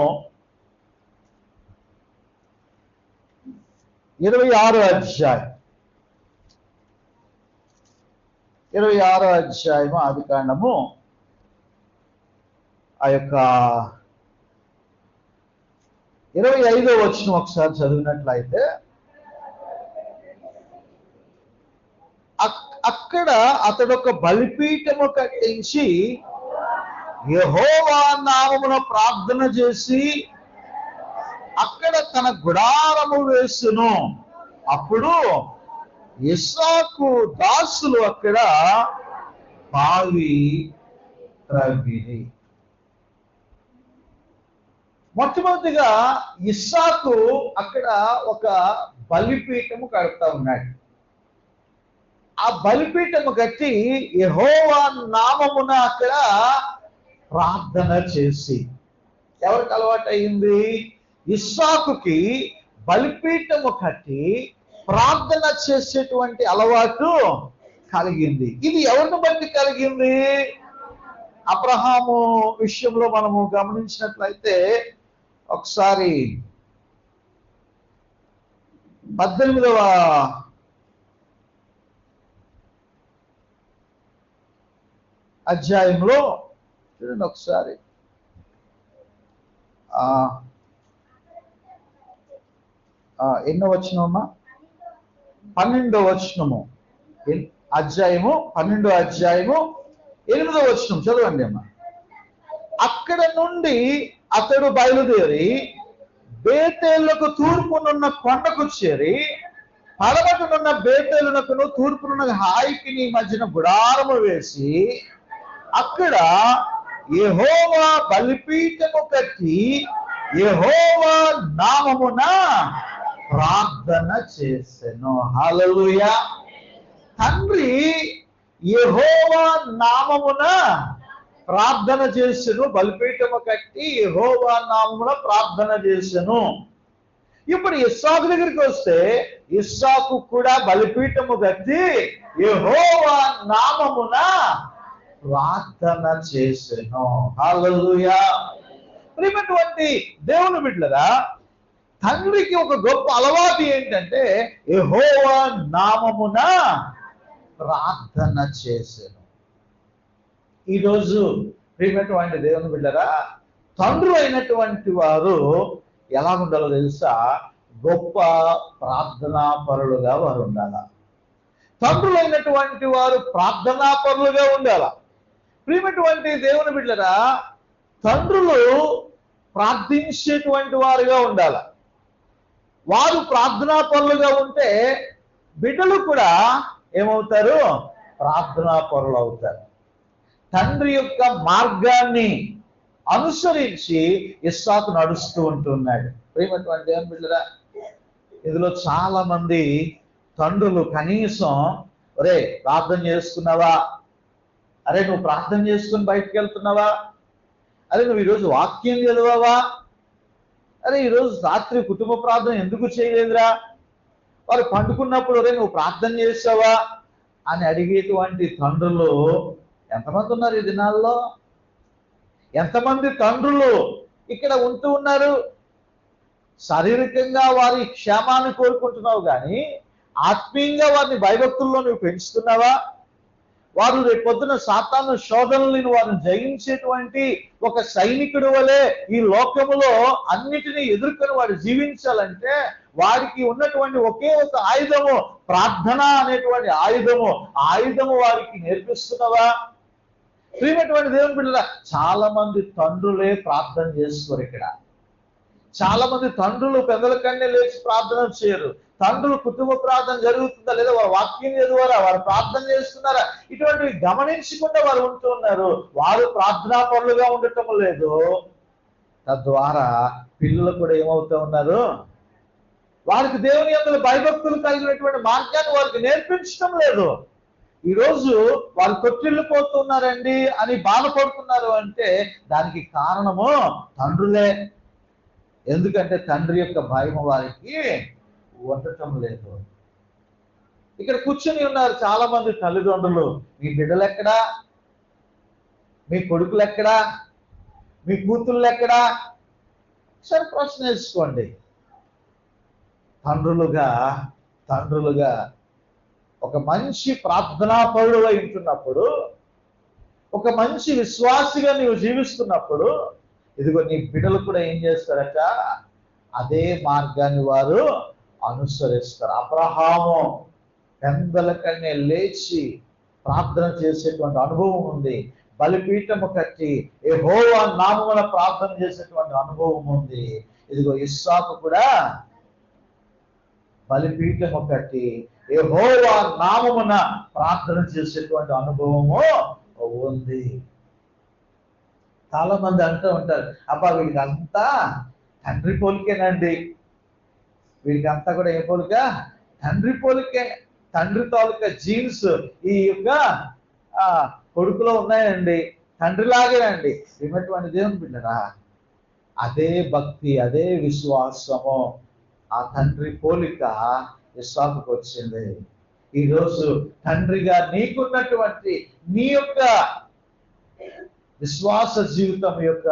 Speaker 1: 26వ అధ్యాయం. 26వ అధ్యాయము ఆదికాండము ఆ యొక్క 25వ వచనం ఒకసారి చదివినట్లయితే అక్కడ అతడు ఒక బలిపీఠము కట్టించి యెహోవా నామమున ప్రార్థన చేసి అక్కడ తన గుడారము వేసును. అప్పుడు ఇస్సాకు దాసులు అక్కడ బావి త్రవ్విరి. మొట్టమొదటిగా ఇస్సాకు అక్కడ ఒక బలిపీఠము కడుతూ ఉన్నాడు. ఆ బలిపీఠము కట్టి యెహోవా నామమున అక్కడ ప్రార్థన చేసి. ఎవరికి అలవాటు అయింది? ఇస్సాకుకి బలిపీఠము కట్టి ప్రార్థన చేసేటువంటి అలవాటు కలిగింది. ఇది ఎవరిని బట్టి కలిగింది? అబ్రహాము విషయంలో మనము గమనించినట్లయితే ఒకసారి 18వ అధ్యాయంలో చూడండి ఒకసారి. ఎన్నో వచనమా? 12వ వచనము. అధ్యాయము 12వ అధ్యాయము 8వ వచనం చదవండి అమ్మా. అక్కడ నుండి అతడు బయలుదేరి బేతేలుకు తూర్పునున్న కొండకు చేరి పడమటనున్న బేతేలునకును తూర్పునున్న హాయికి మధ్యన గుడారము వేసి అక్కడ యెహోవా బలిపీఠము కట్టి యెహోవా నామమున ప్రార్థన చేసెను. హల్లెలూయా. తండ్రి యెహోవా నామమున ప్రార్థన చేసెను, బలిపీఠము కట్టి యెహోవా నామమున ప్రార్థన చేసెను. ఇప్పుడు ఇస్సాకు దగ్గరికి వస్తే ఇస్సాకు కూడా బలిపీఠము కట్టి యెహోవా నామమున ప్రార్థన చేసెను. హల్లెలూయా. ప్రియమైనటువంటి దేవుని బిడ్డలారా, తండ్రికి ఒక గొప్ప అలవాటు ఏంటంటే యెహోవా నామమున ప్రార్థన చేసెను. ఈరోజు ప్రియమైనటువంటి దేవుని బిడ్డలారా, తండ్రులు అయినటువంటి వారు ఎలా ఉండాలో తెలుసా? గొప్ప ప్రార్థనా పరులుగా వారు ఉండాలా. తండ్రులైనటువంటి వారు ప్రార్థనా పరులుగా ఉండాలా. ప్రియమైనటువంటి దేవుని బిడ్డలారా, తండ్రులు ప్రార్థించేటువంటి వారుగా ఉండాల. వారు ప్రార్థనా పరులుగా ఉంటే బిడ్డలు కూడా ఏమవుతారు? ప్రార్థనా పరులు అవుతారు. తండ్రి యొక్క మార్గాన్ని అనుసరించి ఇస్సాకు నడుస్తూ ఉంటున్నాడు. ప్రియమైనటువంటి దేవుని బిడ్డలారా, ఇందులో చాలా మంది తండ్రులు కనీసం ఒరే ప్రార్థన చేసుకున్నావా, అరే నువ్వు ప్రార్థన చేసుకుని బయటకు వెళ్తున్నావా, అరే నువ్వు ఈరోజు వాక్యం చదివావా, అరే ఈరోజు రాత్రి కుటుంబ ప్రార్థన ఎందుకు చేయలేదురా, వారు పండుకున్నప్పుడు ఒరే నువ్వు ప్రార్థన చేసావా అని అడిగేటువంటి తండ్రులు ఎంతమంది ఉన్నారు ఈ దినాల్లో? ఎంతమంది తండ్రులు ఇక్కడ ఉంటూ ఉన్నారు? శారీరకంగా వారి క్షేమాన్ని కోరుకుంటున్నావు కానీ ఆత్మీయంగా వారిని భయభక్తుల్లో నువ్వు పెంచుతున్నావా? వారు రేపు పొద్దున సాతాను శోధనలను వారిని జయించేటువంటి ఒక సైనికుడు వలె ఈ లోకములో అన్నిటినీ ఎదుర్కొని వాడు జీవించాలంటే వారికి ఉన్నటువంటి ఒకే ఒక ఆయుధము ప్రార్థన అనేటువంటి ఆయుధము వారికి నేర్పిస్తున్నావా? ప్రియమైనటువంటి దేవుని బిడ్డలారా, చాలా మంది తండ్రులే ప్రార్థన చేసుకోరు. ఇక్కడ చాలా మంది తండ్రులు పెద్దల కన్నే లేచి ప్రార్థన చేయరు. తండ్రులు కుటుంబ ప్రార్థన జరుగుతుందా లేదా, వారు వాక్యం చదివారా, వారు ప్రార్థన చేస్తున్నారా, ఇటువంటివి గమనించకుండా వారు ఉంటూ ఉన్నారు. వారు ప్రార్థనా పరులుగా ఉండటం లేదు. తద్వారా పిల్లలు కూడా ఏమవుతూ ఉన్నారు? వారికి దేవుని యందు భయభక్తులు కలిగినటువంటి మార్గాన్ని వారికి నేర్పించడం లేదు. ఈరోజు వారు కొట్టిల్లిపోతున్నారండి అని బాధపడుతున్నారు అంటే దానికి కారణము తండ్రులే. ఎందుకంటే తండ్రి యొక్క భయం వారికి ఉండటం లేదు. ఇక్కడ కూర్చొని ఉన్నారు చాలా మంది తల్లిదండ్రులు. మీ బిడ్డలు ఎక్కడా, మీ కొడుకులు ఎక్కడా, మీ కూతుళ్ళు ఎక్కడా? సరే ప్రశ్న వేసుకోండి. తండ్రులుగా ఒక మంచి ప్రార్థనాపరుడు అయి ఉంటున్నప్పుడు, ఒక మంచి విశ్వాసిగా నీవు జీవిస్తున్నప్పుడు, ఇదిగో నీ బిడ్డలు కూడా ఏం చేస్తారట? అదే మార్గాన్ని వారు అనుసరిస్తారు. అబ్రహాము పెందల కన్నే లేచి ప్రార్థన చేసేటువంటి అనుభవం ఉంది. బలిపీఠము కట్టి యెహోవా నామమున ప్రార్థన చేసేటువంటి అనుభవం ఉంది. ఇదిగో ఇస్సాకు కూడా బలిపీఠము కట్టి యెహోవా నామమున ప్రార్థన చేసేటువంటి అనుభవము ఉంది. చాలా మంది అంటూ ఉంటారు, అబ్బా వీడికి అంతా తండ్రి పోలికేనండి, వీడికి అంతా కూడా ఏ పోలిక? తండ్రి పోలికే. తండ్రి తాలూకా జీన్స్ ఈ యొక్క కొడుకులో ఉన్నాయండి, తండ్రిలాగేనండి. ఏమటువంటి దేవుని బిడ్డరా, అదే భక్తి, అదే విశ్వాసము, ఆ తండ్రి పోలిక ఇస్సాకుకు వచ్చింది. ఈరోజు తండ్రిగా నీకున్నటువంటి నీ యొక్క విశ్వాస జీవితం యొక్క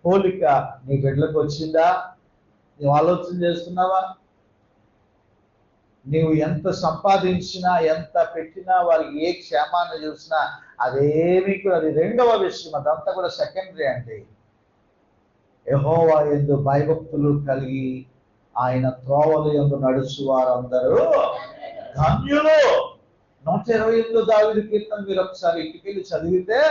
Speaker 1: పోలిక నీ బిడ్డలకు వచ్చిందా? నువ్వు ఆలోచన చేస్తున్నావా? నీవు ఎంత సంపాదించినా, ఎంత పెట్టినా, వారికి ఏ క్షేమాన్ని చూసినా అదేమీ కూడా, అది రెండవ విషయం, అదంతా కూడా సెకండరీ అండి. యెహోవా యందు భయభక్తులు కలిగి ఆయన త్రోవలు యందు నడుచు వారందరూ ధన్యులు. 128 దావీదు కీర్తన మీరు ఒకసారి ఇంటికెళ్ళి చదివితే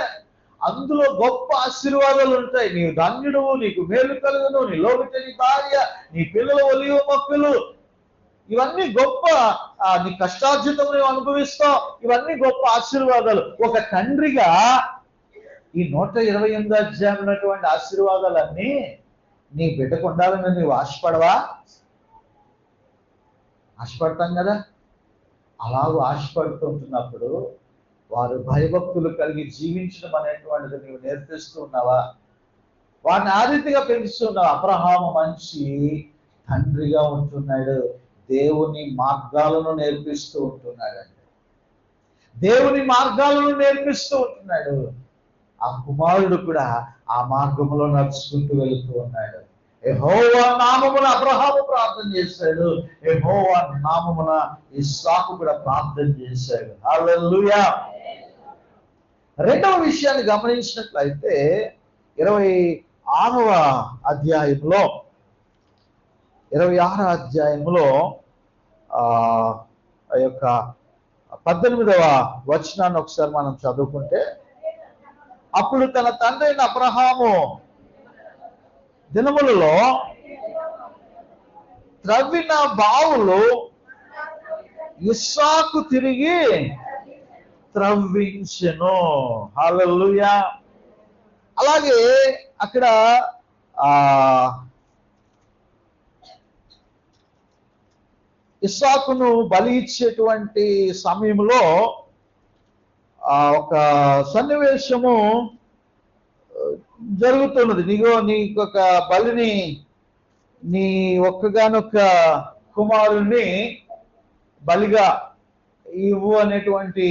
Speaker 1: అందులో గొప్ప ఆశీర్వాదాలు ఉంటాయి. నీవు ధన్యుడు, నీకు మేలు కలుగును, నీ లోబిట నీ భార్య, నీ పిల్లలు ఒలివ మొక్కలు, ఇవన్నీ గొప్ప, నీ కష్టార్జితం నువ్వు అనుభవిస్తావు, ఇవన్నీ గొప్ప ఆశీర్వాదాలు. ఒక తండ్రిగా ఈ 128 అధ్యాయం ఉన్నటువంటి ఆశీర్వాదాలన్నీ నీ బిడ్డకు ఉండాలని నువ్వు ఆశపడవా? ఆశపడతాం కదా. అలాగూ ఆశపడుతుంటున్నప్పుడు వారు భయభక్తులు కలిగి జీవించడం అనేటువంటిది నీవు నేర్పిస్తూ ఉన్నావా? వారిని ఆ రీతిగా పెంచుతున్నావు. అబ్రహాము మంచి తండ్రిగా ఉంటున్నాడు, దేవుని మార్గాలను నేర్పిస్తూ ఉంటున్నాడు. దేవుని మార్గాలను నేర్పిస్తూ ఉంటున్నాడు. ఆ కుమారుడు కూడా ఆ మార్గంలో నడుచుకుంటూ వెళుతూ ఉన్నాడు. యెహోవా నామమున అబ్రహాము ప్రార్థన చేశాడు, యెహోవా నామమున ఇస్సాకు కూడా ప్రార్థన చేశాడు. హల్లెలూయా. రెండవ విషయాన్ని గమనించినట్లయితే 26వ అధ్యాయంలో 26వ అధ్యాయంలో ఆ యొక్క 18వ వచనాన్ని ఒకసారి మనం చదువుకుంటే, అప్పుడు తన తండ్రి అయిన అబ్రహాము దినములలో త్రవ్విన బావులు ఇస్సాకు తిరిగి త్రవ్వించెను. హల్లెలూయా. అలాగే అక్కడ ఇస్సాకును బలి ఇచ్చేటువంటి సమయంలో ఒక సన్నివేశము జరుగుతున్నది. నీకొక బలిని, నీ ఒక్కగానొక్క కుమారుణ్ణి బలిగా ఇవ్వు అనేటువంటి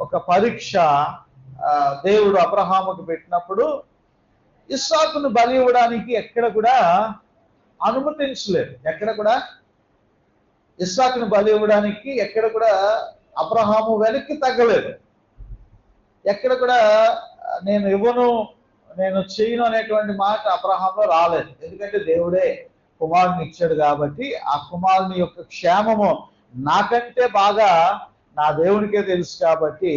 Speaker 1: ఒక పరీక్ష దేవుడు అబ్రహాముకు పెట్టినప్పుడు ఇస్సాకును బలి ఇవ్వడానికి ఎక్కడ కూడా అనుమతించలేదు. ఎక్కడ కూడా ఇస్సాకును బలి ఇవ్వడానికి ఎక్కడ కూడా అబ్రహాము వెనక్కి తగ్గలేదు. ఎక్కడ కూడా నేను ఇవ్వను, నేను చేయను అనేటువంటి మాట అబ్రహాంలో రాలేదు. ఎందుకంటే దేవుడే కుమారుని ఇచ్చాడు కాబట్టి ఆ కుమారుని యొక్క క్షేమము నాకంటే బాగా నా దేవునికే తెలుసు కాబట్టి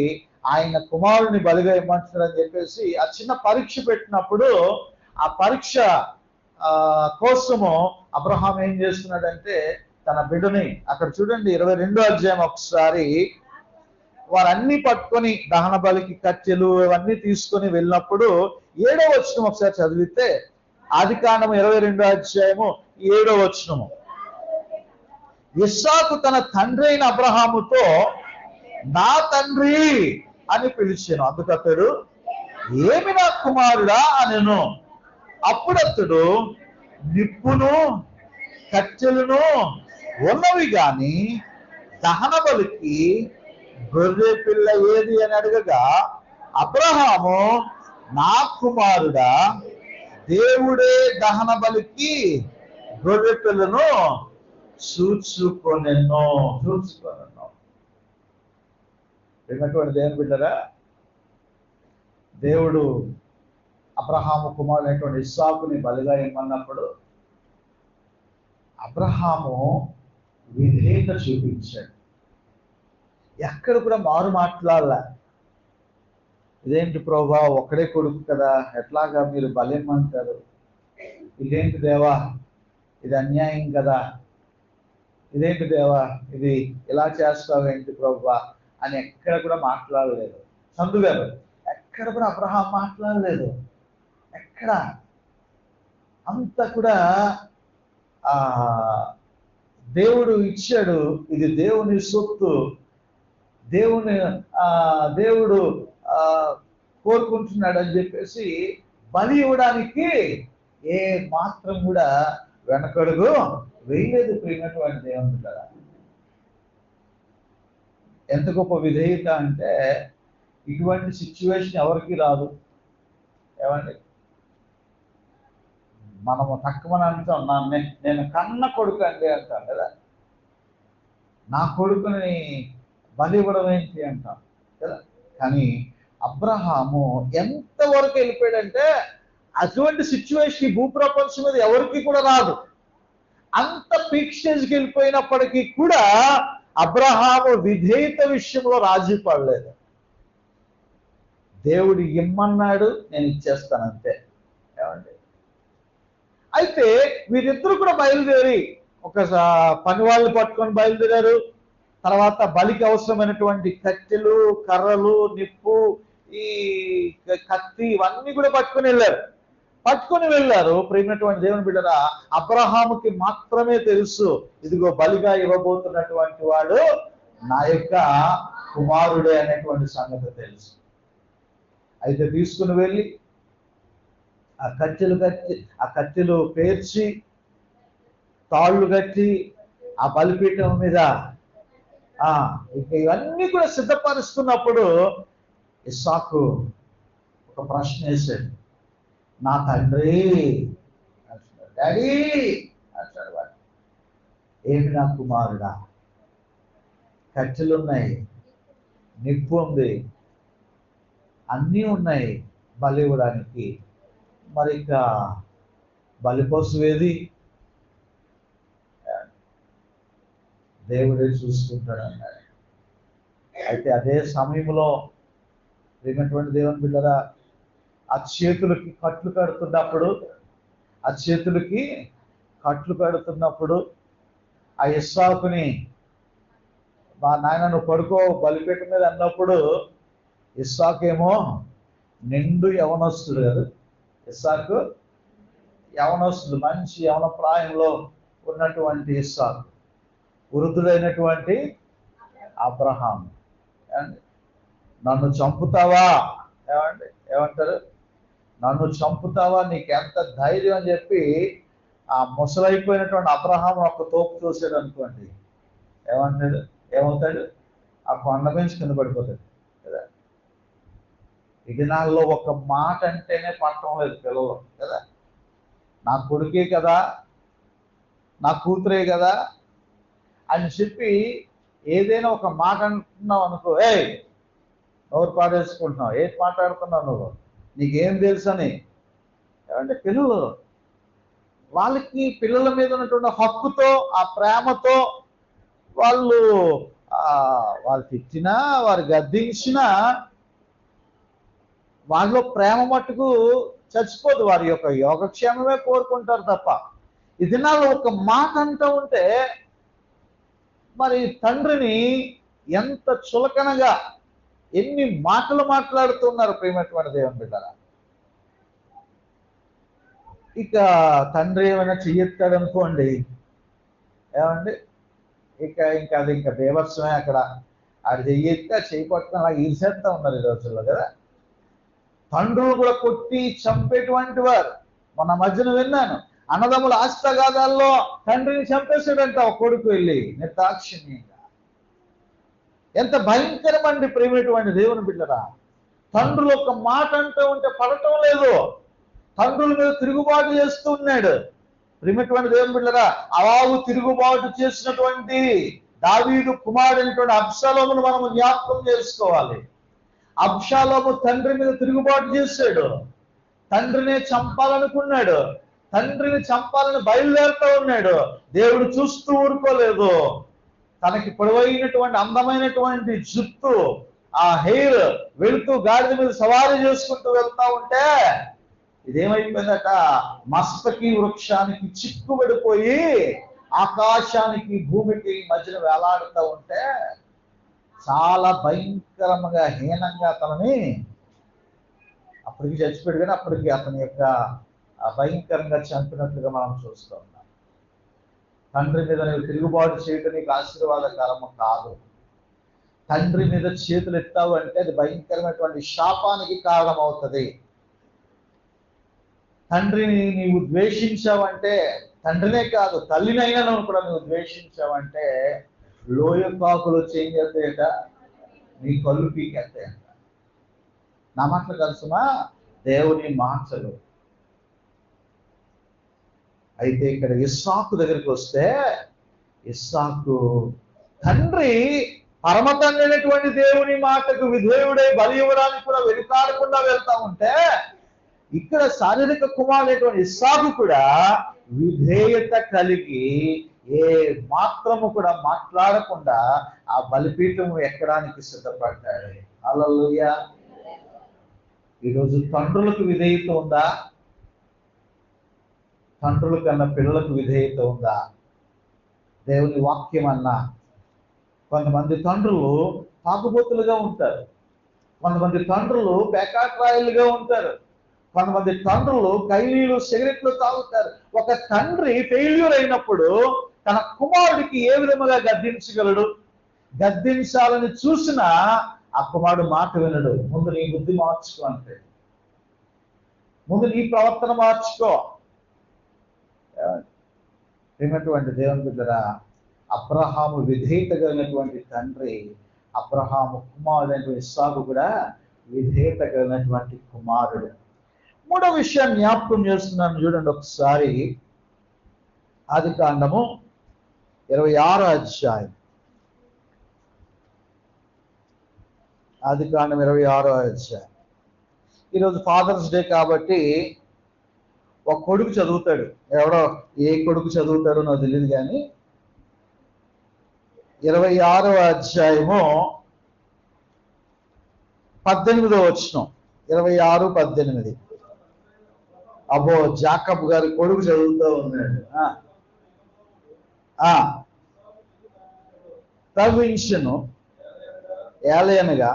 Speaker 1: ఆయన కుమారుని బలిగా ఇమ్మంటున్నాడని చెప్పేసి ఆ చిన్న పరీక్ష పెట్టినప్పుడు ఆ పరీక్ష కోసము అబ్రహాం ఏం చేస్తున్నాడంటే తన బిడ్డని, అక్కడ చూడండి 22వ అధ్యాయం ఒకసారి, వారన్నీ పట్టుకొని దహన బలికి కట్టెలు ఇవన్నీ తీసుకొని వెళ్ళినప్పుడు 7వ వచనం ఒకసారి చదివితే, ఆదికాండము 22వ అధ్యాయము 7వ వచనము, ఇస్సాకు తన తండ్రి అయిన అబ్రహాముతో నా తండ్రి అని పిలిచాను. అందుకు అతడు ఏమి నా కుమారుడా అనెను. అప్పుడు అతడు నిప్పును కట్టెలను ఉన్నవి గాని దహన బలికి గొర్రె పిల్ల ఏది అని అడగగా అబ్రహాము నా కుమారుడా, దేవుడే దహన బలికి గొర్రె పిల్లను చూచుకొనెను. విన్నటువంటి దేవుని బిడ్డరా, దేవుడు అబ్రహాము కుమారుడు అయినటువంటి ఇస్సాకుని బలిగా ఇమ్మన్నప్పుడు అబ్రహాము విధేయత చూపించాడు. ఎక్కడ కూడా మారు మాట్లాడలే. ఇదేంటి ప్రభా, ఒక్కడే కొడుకు కదా, ఎట్లాగా మీరు బలిమ్మంటారు, ఇదేంటి దేవా, ఇది అన్యాయం కదా, ఇదేంటి దేవా, ఇది ఇలా చేస్తావేంటి ప్రభా అని ఎక్కడ కూడా మాట్లాడలేదు. చందు గారు ఎక్కడ కూడా అబ్రహాం మాట్లాడలేదు. ఎక్కడ అంతా కూడా దేవుడు ఇచ్చాడు, ఇది దేవుని సొత్తు, దేవుడు కోరుకుంటున్నాడు అని చెప్పేసి బలి ఇవ్వడానికి ఏ మాత్రం కూడా వెనకడుగు వేయలేదు. ప్రియమైనటువంటి దేవుని కదా, ఎంత గొప్ప విధేయత అంటే ఇటువంటి సిచ్యువేషన్ ఎవరికి రాదు. ఏమండి, మనము తక్కువ అంటాం, నేను కన్న కొడుకు అండి అంటాం కదా, నా కొడుకుని బలి ఇవ్వడం ఏంటి అంటాం కదా. కానీ అబ్రహాము ఎంతవరకు వెళ్ళిపోయాడంటే అటువంటి సిచ్యువేషన్ ఈ భూప్రపంచం మీద ఎవరికి కూడా రాదు. అంత పీక్ స్టేజ్కి వెళ్ళిపోయినప్పటికీ కూడా అబ్రహాము విధేయత విషయంలో రాజీ పడలేదు. దేవుడు ఇమ్మన్నాడు, నేను ఇచ్చేస్తాను అంతే. ఏమండి, అయితే వీరిద్దరు కూడా బయలుదేరి ఒక పని వాళ్ళు పట్టుకొని బయలుదేరారు. తర్వాత బలికి అవసరమైనటువంటి కట్టెలు, కర్రలు, నిప్పు ఈ కత్తి ఇవన్నీ కూడా పట్టుకుని వెళ్ళారు. ప్రేమైనటువంటి దేవుని బిడ్డరా, అబ్రహాముకి మాత్రమే తెలుసు, ఇదిగో బలిగా ఇవ్వబోతున్నటువంటి వాడు నా యొక్క కుమారుడే అనేటువంటి సంగతి తెలుసు. అయితే తీసుకుని వెళ్ళి ఆ కట్టెలు పేర్చి తాళ్ళు కట్టి ఆ బలిపీఠం మీద ఇక ఇవన్నీ కూడా సిద్ధపరుస్తున్నప్పుడు ఇస్సాకు ఒక ప్రశ్న వేశాడు, నా తండ్రి అంటున్నాడు, డాడీ అంటాడు వాడు. ఏమి నా కుమారుడా, కట్టెలున్నాయి, నిప్పు ఉంది, అన్నీ ఉన్నాయి బలి ఇవ్వడానికి, మరి ఇక బలిపశువు ఏది? దేవుడే చూసుకుంటాడు అన్నాడు. అయితే అదే సమయంలో ప్రియమైనటువంటి దేవుని బిడ్డరా, ఆ చేతులకి కట్లు కడుతున్నప్పుడు ఆ ఇస్సాకుని, మా నాయన నువ్వు పడుకో బలిపీఠం మీద అన్నప్పుడు ఇస్సాకేమో నిండు యవనస్తుడు కదా. ఇస్సాకు యవనస్తుడు, మంచి యవన ప్రాయంలో ఉన్నటువంటి ఇస్సాకు, వృద్ధుడైనటువంటి అబ్రహాం. నన్ను చంపుతావా? ఏమంటారు? నన్ను చంపుతావా, నీకెంత ధైర్యం అని చెప్పి ఆ ముసలైపోయినటువంటి అబ్రహాం ఒక తోపు చూసాడు అనుకోండి, ఏమవుతాడు? ఆ కొండ నుంచి కింద పడిపోతాడు కదా. ఈ దినాల్లో ఒక మాట అంటేనే పట్టడం లేదు పిల్లలు కదా. నా కొడుకే కదా, నా కూతురే కదా అని చెప్పి ఏదైనా ఒక మాట అంటున్నావు అనుకో, నోరు పాడేసుకుంటున్నావు, ఏం మాట్లాడుతున్నావు నువ్వు, నీకేం తెలుసు అని. పిల్లలు, వాళ్ళకి పిల్లల మీద ఉన్నటువంటి హక్కుతో, ఆ ప్రేమతో వాళ్ళు తిట్టినా, వారు గద్దించినా వాళ్ళలో ప్రేమ మట్టుకు చచ్చిపోదు, వారి యొక్క యోగక్షేమమే కోరుకుంటారు తప్ప. ఈ దినాల్లో ఒక మాట అంటూ ఉంటే మరి తండ్రిని ఎంత చులకనగా ఎన్ని మాటలు మాట్లాడుతున్నారు ప్రేమైనటువంటి దేవుని బిడ్డరా. ఇక తండ్రి ఏమైనా చెయ్యెత్తాడు అనుకోండి, ఇంకా అది బేవర్సమే. అక్కడ ఆడు చెయ్యెత్తే చేయపట్టుకుని అలా ఈసేస్తా ఉన్నారు ఈ రోజుల్లో కదా. తండ్రులు కూడా కొట్టి చంపేటువంటి వారు. మొన్న మధ్యన విన్నాను, అన్నదమ్ముల ఆస్తగాదాల్లో తండ్రిని చంపేశాడంట ఒక కొడుకు వెళ్ళి నిర్దాక్షిణ్యంగా. ఎంత భయంకరమండి ప్రేమైనటువంటి దేవుని బిడ్డరా. తండ్రులు ఒక మాట అంటూ ఉంటే పడటం లేదు, తండ్రుల మీద తిరుగుబాటు చేస్తూ ఉన్నాడు. ప్రేమైనటువంటి దేవుని బిడ్డరా, అలాగు తిరుగుబాటు చేసినటువంటి దావీదు కుమారుడైనటువంటి అబ్షాలోమును మనము జ్ఞాపకం చేసుకోవాలి. అబ్షాలోము తండ్రి మీద తిరుగుబాటు చేశాడు, తండ్రినే చంపాలనుకున్నాడు, తండ్రిని చంపాలని బయలుదేరుతూ ఉన్నాడు. దేవుడు చూస్తూ ఊరుకోలేదు. తనకి పొడవైనటువంటి అందమైనటువంటి జుట్టు, ఆ హెయిర్ వెళుతూ గాడిద మీద సవారీ చేసుకుంటూ వెళ్తా ఉంటే ఇదేమైపోయిందట, మస్తకి వృక్షానికి చిక్కుబడిపోయి ఆకాశానికి భూమికి మధ్యన వేలాడుతూ ఉంటే చాలా భయంకరంగా హీనంగా అతనిని, అప్పటికి చచ్చిపోయాడు కానీ అప్పటికి అతని యొక్క భయంకరంగా చంపినట్లుగా మనం చూస్తూ ఉన్నాం. తండ్రి మీద నువ్వు తిరుగుబాటు చేయడం నీకు ఆశీర్వాదకరము కాదు. తండ్రి మీద చేతులు ఎత్తావు అంటే అది భయంకరమైనటువంటి శాపానికి కారణమవుతుంది. తండ్రిని నీవు ద్వేషించావంటే, తండ్రినే కాదు తల్లినైనా కూడా నువ్వు ద్వేషించావంటే లోయ కాకులు చేంజ్ చేస్తాయట, నీ కళ్ళు పీకేస్తాయంట. నా మాటలు కలుసుమా? దేవుని మాటలు. అయితే ఇక్కడ ఇస్సాకు దగ్గరికి వస్తే, ఇస్సాకు తండ్రి పరమ తండ్రి అయినటువంటి దేవుని మాటకు విధేయుడై బలి ఇవ్వడానికి కూడా వెనుకాడకుండా వెళ్తా ఉంటే, ఇక్కడ శారీరక కుమారుడైనటువంటి ఇస్సాకు కూడా విధేయత కలిగి ఏ మాత్రము కూడా మాట్లాడకుండా ఆ బలిపీఠం ఎక్కడానికి సిద్ధపడ్డాడు. హల్లెలూయా. ఈరోజు తండ్రులకు విధేయత ఉందా? తండ్రుల కన్నా పిల్లలకు విధేయత ఉందా? దేవుని వాక్యం అన్నా కొంతమంది తండ్రులు తాగుబోతులుగా ఉంటారు. కొంతమంది తండ్రులు పేకాట్రాయిలుగా ఉంటారు. కొంతమంది తండ్రులు కైలీలు సిగరెట్లు తాగుతారు. ఒక తండ్రి ఫెయిల్యూర్ అయినప్పుడు తన కుమారుడికి ఏ విధముగా గద్దించగలడు? గద్దించాలని చూసినా ఆ కుమారుడు మాట వినడు. ముందు నీ బుద్ధి మార్చుకో అంటే, ముందు నీ ప్రవర్తన మార్చుకో. ఏమైనటువంటి దేవుని బిడ్డరా, అబ్రహాము విధేయత కలిగినటువంటి తండ్రి, అబ్రహాము కుమారుడు ఇస్సాకు కూడా విధేయత కలిగినటువంటి కుమారుడు. మూడో విషయాన్ని జ్ఞాపకం చేస్తున్నాను చూడండి ఒకసారి. ఆదికాండము 26వ అధ్యాయం. ఆదికాండం 26వ అధ్యాయం. ఈరోజు ఫాదర్స్ డే కాబట్టి ఒక కొడుకు చదువుతాడు. ఎవడో ఏ కొడుకు చదువుతాడో నాకు తెలియదు కానీ 26వ అధ్యాయము 18వ వచనం. 26:18. అబ్బో, జాకబ్ గారి కొడుకు చదువుతూ ఉన్నాడు. తవ్వించును ఏలయనగా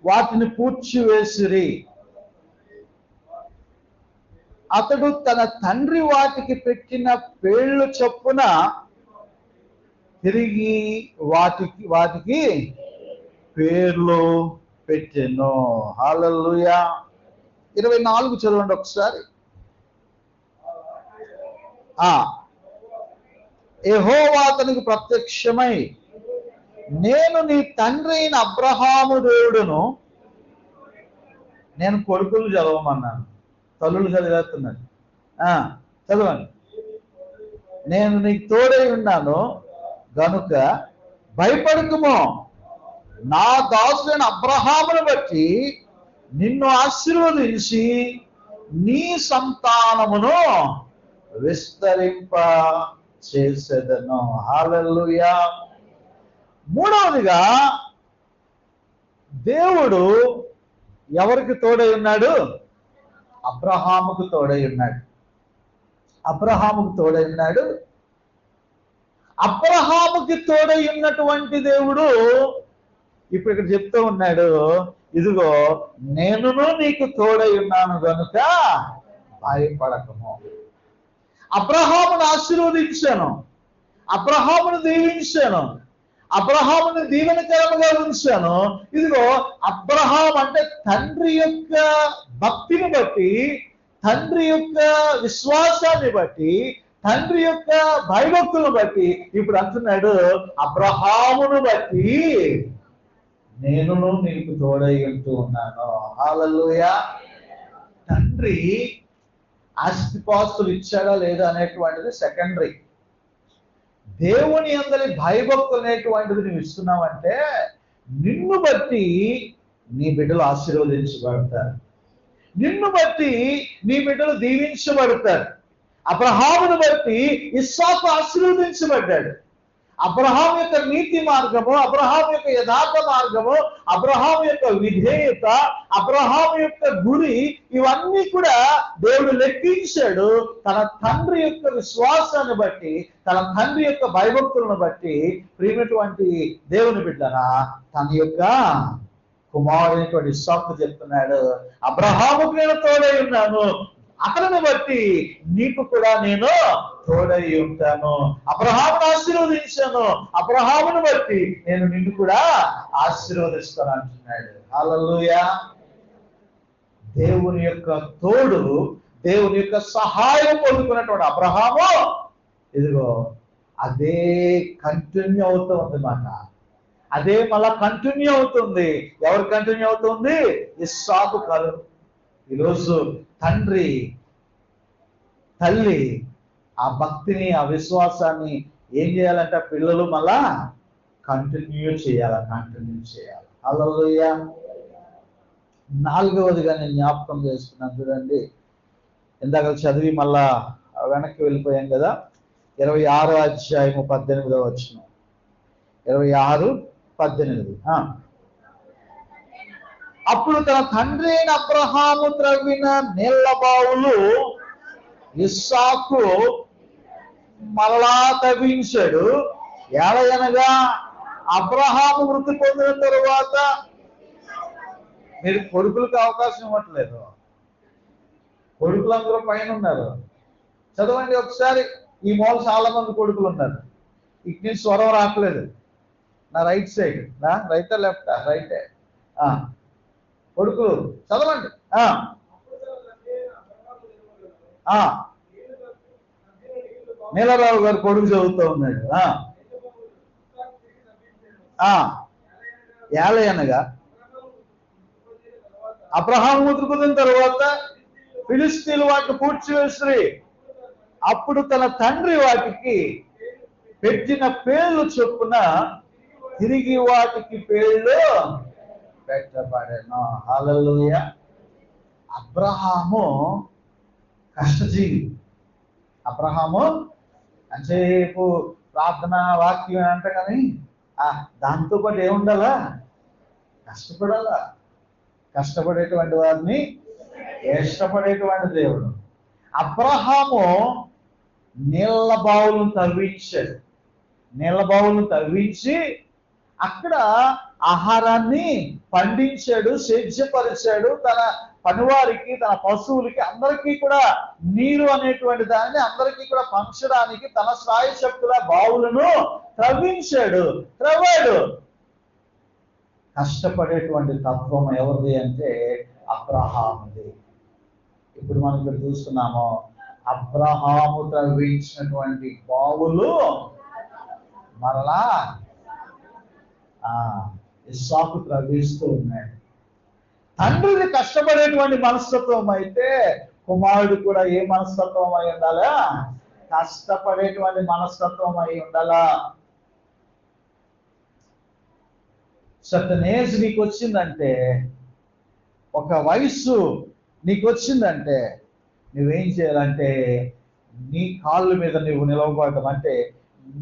Speaker 1: వాటిని పూడ్చివేసిరి. అతడు తన తండ్రి వాటికి పెట్టిన పేర్లు చొప్పున తిరిగి వాటికి పేర్లు పెట్టెను. హల్లెలూయా. 24 చదవండి ఒకసారి. యెహోవా అతనికి ప్రత్యక్షమై, నేను నీ తండ్రి అయిన అబ్రహాము దేవుడును. నేను కొడుకులు చదవమన్నాను, తల్లులు చదివేస్తున్నాడు. చదవండి. నేను నీకు తోడై ఉన్నాను గనుక భయపడకుమో, నా దాసుడైన అబ్రహామును బట్టి నిన్ను ఆశీర్వదించి నీ సంతానమును విస్తరింప చేసేదను. హల్లెలూయా. మూడవదిగా, దేవుడు ఎవరికి తోడై ఉన్నాడు? అబ్రహాముకు తోడై ఉన్నాడు. అబ్రహాముకు తోడై ఉన్నాడు. అబ్రహాముకి తోడై ఉన్నటువంటి దేవుడు ఇప్పుడు ఇక్కడ చెప్తూ ఉన్నాడు, ఇదిగో నేనును నీకు తోడై ఉన్నాను గనుక భయపడకము. అబ్రహామును ఆశీర్వదించాను, అబ్రహామును దీవించాను, అబ్రహాముని దీవెనకరముగా ఉంచాను. ఇదిగో అబ్రహాం అంటే తండ్రి యొక్క భక్తిని బట్టి, తండ్రి యొక్క విశ్వాసాన్ని బట్టి, తండ్రి యొక్క భయభక్తులను బట్టి ఇప్పుడు అంటున్నాడు, అబ్రహామును బట్టి నేనును నీకు తోడై ఉంటూ ఉన్నాను. హల్లెలూయా. తండ్రి ఆస్తిపాస్తులు ఇచ్చాడా లేదా అనేటువంటిది సెకండరీ. దేవుని అందరి భయభక్తులు అనేటువంటిది నువ్వు ఇస్తున్నావంటే నిన్ను బట్టి నీ బిడ్డలు ఆశీర్వదించబడతారు, నిన్ను బట్టి నీ బిడ్డలు దీవించబడతారు. అబ్రహామును బట్టి ఇస్సాకు ఆశీర్వదించబడ్డాడు. అబ్రహాం యొక్క నీతి మార్గము, అబ్రహాం యొక్క యథార్థ మార్గము, అబ్రహాం యొక్క విధేయత, అబ్రహాం యొక్క గురి, ఇవన్నీ కూడా దేవుడు లెక్కించాడు. తన తండ్రి యొక్క విశ్వాసాన్ని బట్టి, తన తండ్రి యొక్క భయభక్తులను బట్టి ప్రియమైనటువంటి దేవుని బిడ్డరా, తన యొక్క కుమారుడైనటువంటి ఇస్సాకు చెప్తున్నాడు, అబ్రహాముకు నేను తోడై ఉన్నాను, అతనిని బట్టి నీకు కూడా నేను తోడై ఉంటాను. అబ్రహామును ఆశీర్వదించాను, అబ్రహామును బట్టి నేను నిన్ను కూడా ఆశీర్వదిస్తాను అంటున్నాడు. హల్లెలూయా. దేవుని యొక్క తోడు, దేవుని యొక్క సహాయం పొందుకున్నటువంటి అబ్రహాము ఇదిగో అదే కంటిన్యూ అవుతుంది మాట. అదే మళ్ళా కంటిన్యూ అవుతుంది. ఎవరు కంటిన్యూ అవుతుంది? ఇస్సాకు కాదు. ఈరోజు తండ్రి తల్లి ఆ భక్తిని, ఆ విశ్వాసాన్ని ఏం చేయాలంటే పిల్లలు మళ్ళా కంటిన్యూ చేయాలి. హల్లెలూయా. 4వదిగా నేను జ్ఞాపకం చేసుకున్నాను చూడండి. ఇందాక చదివి మళ్ళా వెనక్కి వెళ్ళిపోయాం కదా. 26వ అధ్యాయము 18వ వచనం. 26:18. అప్పుడు తన తండ్రి అయిన అబ్రహాము త్రవ్విన నీళ్ల బావులు ఇస్సాకు మరలా తవ్వించాడు. ఏలయనగా అబ్రహాము మృతి పొందిన తరువాత, మీరు కొడుకులకు అవకాశం ఇవ్వట్లేదు, కొడుకులందరూ పైన ఉన్నారు. చదవండి ఒకసారి. ఈ మూల చాలా మంది కొడుకులు ఉన్నారు. ఇటు నుంచి స్వరం రావట్లేదు. నా రైట్ సైడ్, నా రైటా లెఫ్టా? రైటే. కొడుకులు చదవండి. నీలరావు గారు కొడుకు చదువుతూ ఉన్నాడు. ఏలయనగా అబ్రహాము మృతి పొందిన తర్వాత ఫిలిష్తీయులు వాటిని పూడ్చివేసిరి. అప్పుడు తన తండ్రి వాటికి పెట్టిన పేర్లు చొప్పున తిరిగి వాటికి పేర్లు పెట్టబడెను. హల్లెలూయా. అబ్రహాము కష్టజీవి. అబ్రహాము అంతసేపు ప్రార్థన వాక్యం అంట, కానీ దాంతో పాటు ఏముండాలా? కష్టపడాలా. కష్టపడేటువంటి వారిని ఇష్టపడేటువంటి దేవుడు. అబ్రహాము నీళ్ళ బావులను తవ్వించాడు. నీళ్ళ బావులను తవ్వించి అక్కడ ఆహారాన్ని పండించాడు, సేద్యపరిచాడు. తన పనివారికి, తన పశువులకి, అందరికీ కూడా నీరు అనేటువంటి దాన్ని అందరికీ కూడా పంచడానికి తన శ్రాయశక్తుల బావులను త్రవ్వాడు. కష్టపడేటువంటి తత్వం ఎవరిది అంటే అబ్రహాముది. ఇప్పుడు మనం ఇక్కడ చూస్తున్నాము, అబ్రహాము త్రవ్వించినటువంటి బావులు మరలా ఇస్సాకు త్రవ్విస్తూ ఉన్నాడు. తండ్రిని కష్టపడేటువంటి మనస్తత్వం అయితే కుమారుడు కూడా ఏ మనస్తత్వం అయి ఉండాలా? కష్టపడేటువంటి మనస్తత్వం అయి ఉండాలా. సర్టన్ ఏజ్ నీకు వచ్చిందంటే, ఒక వయస్సు నీకు వచ్చిందంటే నువ్వేం చేయాలంటే, నీ కాళ్ళ మీద నువ్వు నిలవబడటం అంటే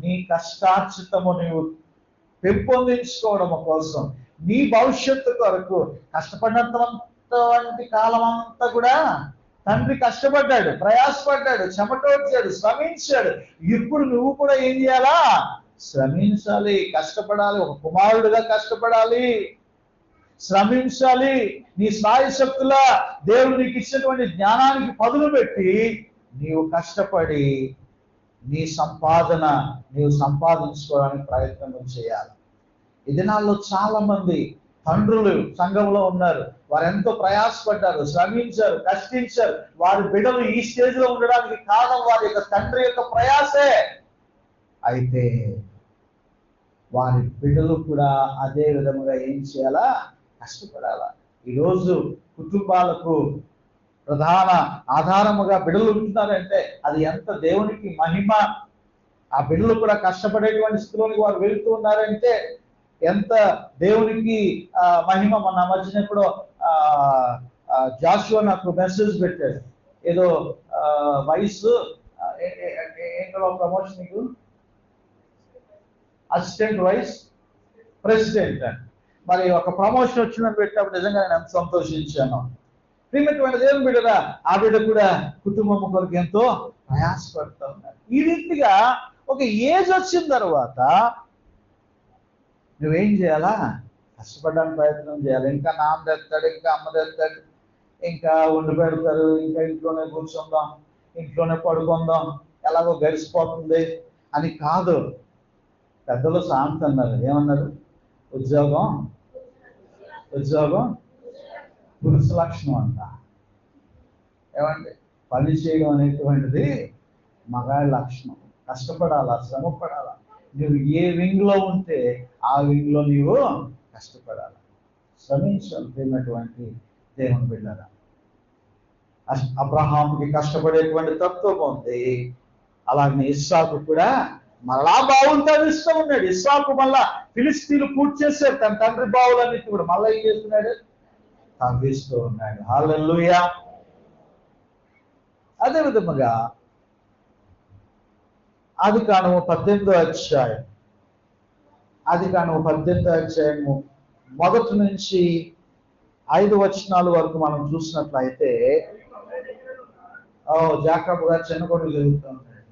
Speaker 1: నీ కష్టార్జితము నువ్వు పెంపొందించుకోవడం కోసం, నీ భవిష్యత్తు కొరకు కష్టపడినంతవంటి కాలం అంతా కూడా తండ్రి కష్టపడ్డాడు, ప్రయాసపడ్డాడు, చెమటోడ్చాడు, శ్రమించాడు. ఇప్పుడు నువ్వు కూడా ఏం చేయాలా? శ్రమించాలి, కష్టపడాలి. ఒక కుమారుడుగా కష్టపడాలి, శ్రమించాలి. నీ స్థాయిశక్తుల దేవుడు నీకు ఇచ్చినటువంటి జ్ఞానానికి పదులు పెట్టి నీవు కష్టపడి నీ సంపాదన నీవు సంపాదించుకోవడానికి ప్రయత్నం చేయాలి. ఈ దినాల్లో చాలా మంది తండ్రులు సంఘంలో ఉన్నారు. వారు ఎంతో ప్రయాసపడ్డారు, శ్రమించారు, కష్టించారు. వారి బిడ్డలు ఈ స్టేజ్ లో ఉండడానికి కారణం వారి యొక్క తండ్రి యొక్క ప్రయాసే. అయితే వారి బిడ్డలు కూడా అదే విధముగా ఏం చేయాలా? కష్టపడాలా. ఈరోజు కుటుంబాలకు ప్రధాన ఆధారముగా బిడ్డలు ఉంటున్నారంటే అది ఎంత దేవునికి మహిమ. ఆ బిడ్డలు కూడా కష్టపడేటువంటి స్థితిలోనికి వారు వెళుతూ ఉన్నారంటే ఎంత దేవునికి మహిమ. మన మధ్యన ఎప్పుడో జాషువా నాకు మెసేజ్ పెట్టాడు. ఏదో వయసు ఏంటో ప్రమోషన్, నీకు అసిస్టెంట్ వైస్ ప్రెసిడెంట్. మరి ఒక ప్రమోషన్ వచ్చిందని పెట్టినప్పుడు నిజంగా నేను ఎంత సంతోషించాను. ప్రియమైనటువంటి దేవుని బిడ్డరా, ఆ బిడ్డ కూడా కుటుంబం కొరకు ఎంతో ప్రయాసపడుతూ ఉన్నారు. ఈ రీతిగా ఒక ఏజ్ వచ్చిన తర్వాత నువ్వేం చేయాలా? కష్టపడడానికి ప్రయత్నం చేయాలి. ఇంకా నాన్న తెస్తాడు, ఇంకా అమ్మ తెస్తాడు, ఇంకా వండి పెడతారు, ఇంకా ఇంట్లోనే కూర్చుందాం, ఇంట్లోనే పడుకుందాం, ఎలాగో గడిచిపోతుంది అని కాదు. పెద్దలు శాంతి అన్నారు. ఏమన్నారు? ఉద్యోగం పురుష లక్షణం అంట. ఏమంటే పని చేయడం అనేటువంటిది మగాడి లక్షణం. కష్టపడాలా, శ్రమ పడాలా. నువ్వు ఏ వింగ్ లో ఉంటే ఆ వింగ్ లో నీవు కష్టపడాలి, శ్రమించినటువంటి దేవుని బిడ్డరా. అబ్రహాముకి కష్టపడేటువంటి తత్వం ఉంది. అలాగే ఇస్సాకు కూడా మళ్ళా బావులు తవ్విస్తూ ఉన్నాడు. ఇస్సాకు మళ్ళా ఫిలిష్తీయులు పూర్తి చేశారు తన తండ్రి బావులన్నిటి కూడా. మళ్ళీ ఏం చేస్తున్నాడు? తవ్విస్తూ ఉన్నాడు. హల్లెలూయా. అదే విధముగా ఆదికాండము 18వ అధ్యాయము మొదటి నుంచి 5 వచనాల వరకు మనం చూసినట్లయితే, జాకబు గారు చిన్న కొడుకు జరుగుతూ ఉన్నాడు.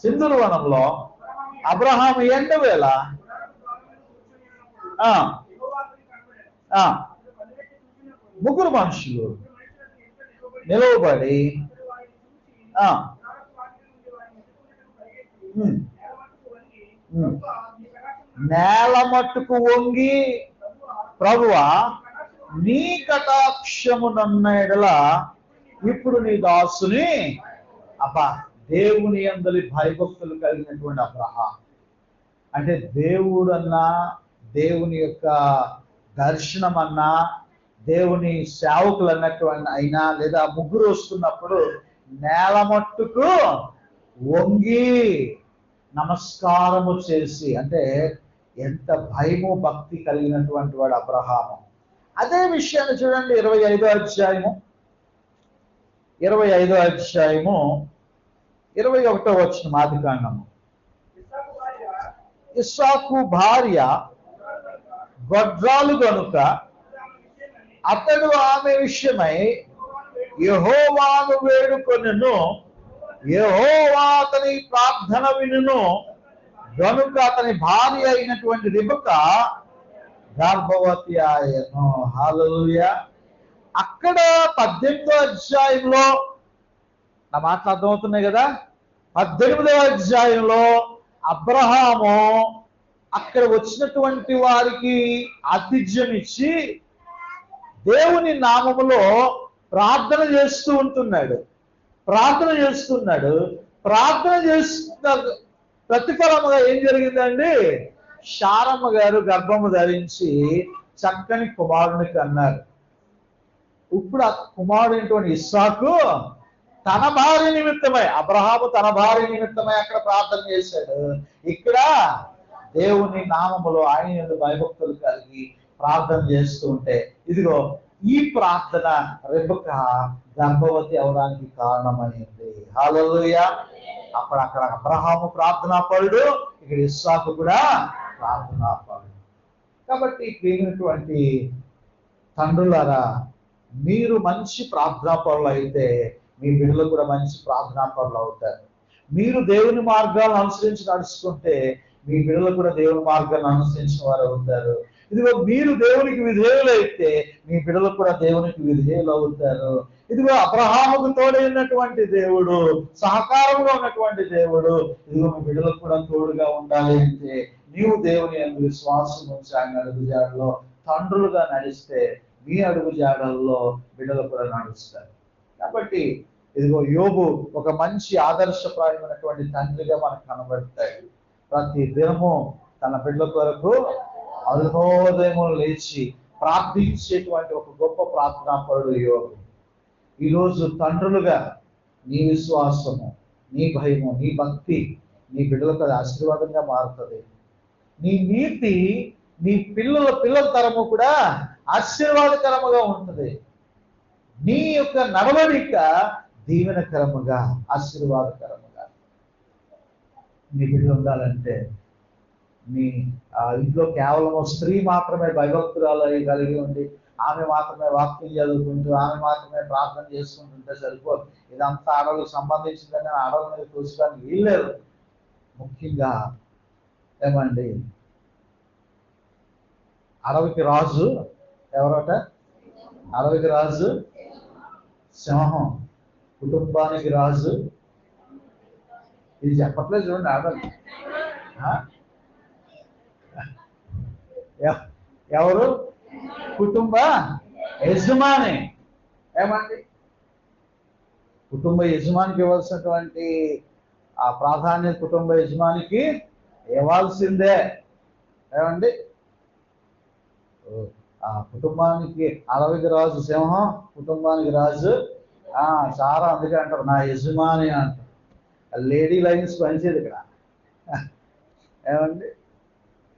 Speaker 1: సింధూర వనంలో అబ్రహాము ఎండవేళ ముగ్గురు మనుషులు నిలవబడి నేల మట్టుకు వంగి, ప్రభువా నీ కటాక్షము నన్నెడల ఇప్పుడు నీ దాసుని. అబ్బా, దేవుని యందలి భయభక్తులు కలిగినటువంటి అబ్రహాం అంటే దేవుడన్నా, దేవుని యొక్క దర్శనం అన్నా, దేవుని సేవకులు అన్నటువంటి అయినా, లేదా ముగ్గురు వస్తున్నప్పుడు నేల మట్టుకు వంగి నమస్కారము చేసి, అంటే ఎంత భయము భక్తి కలిగినటువంటి వాడు అబ్రహాము. అదే విషయాన్ని చూడండి 25వ అధ్యాయము 21వ వచనం ఆదికాండము. ఇస్సాకు భార్య గొడ్రాలు గనుక అతడు ఆమె విషయమై యెహోవాను వేడుకొనెను, యెహోవా అతని ప్రార్థన వినును గనుక అతని భార్య అయినటువంటి రిబకా గర్భవతి ఆయను. హల్లెలూయా. అక్కడ 18వ అధ్యాయంలో నా మాటలు అర్థమవుతున్నాయి కదా. 18వ అధ్యాయంలో అబ్రహాము అక్కడ వచ్చినటువంటి వారికి ఆతిథ్యం ఇచ్చి దేవుని నామములో ప్రార్థన చేస్తున్నాడు. ప్రార్థన చేస్తున్న ప్రతిఫలముగా ఏం జరిగిందండి? శారమ్మ గారు గర్భము ధరించి చక్కని కుమారుని కన్నారు. ఇప్పుడు ఆ కుమారుడు ఏంటంటే ఇస్సాకు తన భార్య నిమిత్తమై, అబ్రహాము తన భార్య నిమిత్తమై అక్కడ ప్రార్థన చేశాడు. ఇక్కడ దేవుని నామములో ఆయన భయభక్తులు కలిగి ప్రార్థన చేస్తూ ఉంటే, ఇదిగో ఈ ప్రార్థన రెబెకా గర్భవతి అవడానికి కారణమైంది. హల్లెలూయా. అక్కడ అబ్రహాము ప్రార్థనా పరుడు, ఇక్కడ ఇస్సాకు కూడా ప్రార్థనా పరుడు. కాబట్టి ప్రియమైనటువంటి తండ్రులారా, మీరు మంచి ప్రార్థనా పరులు అయితే మీ బిడ్డలు కూడా మంచి ప్రార్థనా పరులు అవుతారు. మీరు దేవుని మార్గాలను అనుసరించి నడుచుకుంటే మీ బిడ్డలు కూడా దేవుని మార్గాలను అనుసరించిన వారు అవుతారు. ఇదిగో మీరు దేవునికి విధేయులైతే మీ బిడ్డలు కూడా దేవునికి విధేయులు అవుతారు. ఇదిగో అబ్రహాముకు తోడైనటువంటి దేవుడు, సహకారంలో ఉన్నటువంటి దేవుడు, ఇదిగో మీ బిడ్డలకు కూడా తోడుగా ఉండాలి అంటే నీవు దేవుని యందు విశ్వాసం ఉంచి ఆయన అడుగుజాడలో తండ్రులుగా నడిస్తే మీ అడుగుజాడల్లో బిడ్డలు కూడా నడుస్తారు. కాబట్టి ఇదిగో యోబు ఒక మంచి ఆదర్శప్రాయమైనటువంటి తండ్రిగా మనకు కనబడతాడు. ప్రతి దినము తన బిడ్డల కొరకు అరుణోదయము లేచి ప్రార్థించేటువంటి ఒక గొప్ప ప్రార్థనాపరుడు యోబు. ఈరోజు తండ్రులుగా నీ విశ్వాసము, నీ భయము, నీ భక్తి నీ బిడ్డలకు అది ఆశీర్వాదంగా మారుతుంది. నీ నీతి నీ పిల్లల తరము కూడా ఆశీర్వాదకరముగా ఉంటుంది. నీ యొక్క నడవడిక దీవెనకరముగా, ఆశీర్వాదకరముగా నీ బిడ్డలు ఉండాలంటే మీ ఇంట్లో కేవలం స్త్రీ మాత్రమే భయభక్తురాలు కలిగి ఉండి ఆమె మాత్రమే వాక్యం చదువుకుంటూ ఆమె మాత్రమే ప్రార్థన చేసుకుంటుంటే సరిపోదు. ఇదంతా ఆడవాళ్ళకి సంబంధించిందని ఆడవాళ్ళ మీద చూసుకోవడానికి వీల్లేదు. ముఖ్యంగా ఏమండి, అడవికి రాజు ఎవరట? అడవికి రాజు సింహం, కుటుంబానికి రాజు. ఇది చెప్పట్లేదు చూడండి. ఆడవి ఎవరు? కుటుంబ యజమాని. ఏమండి, కుటుంబ యజమానికి ఇవ్వాల్సినటువంటి ఆ ప్రాధాన్యత కుటుంబ యజమానికి ఇవ్వాల్సిందే. ఏమండి, ఆ కుటుంబానికి అడవికి రాజు సింహం, కుటుంబానికి రాజు సారా. అందుకే అంటారు నా యజమాని అంటారు. లేడీ లైన్స్ పనిచేది ఇక్కడ. ఏమండి,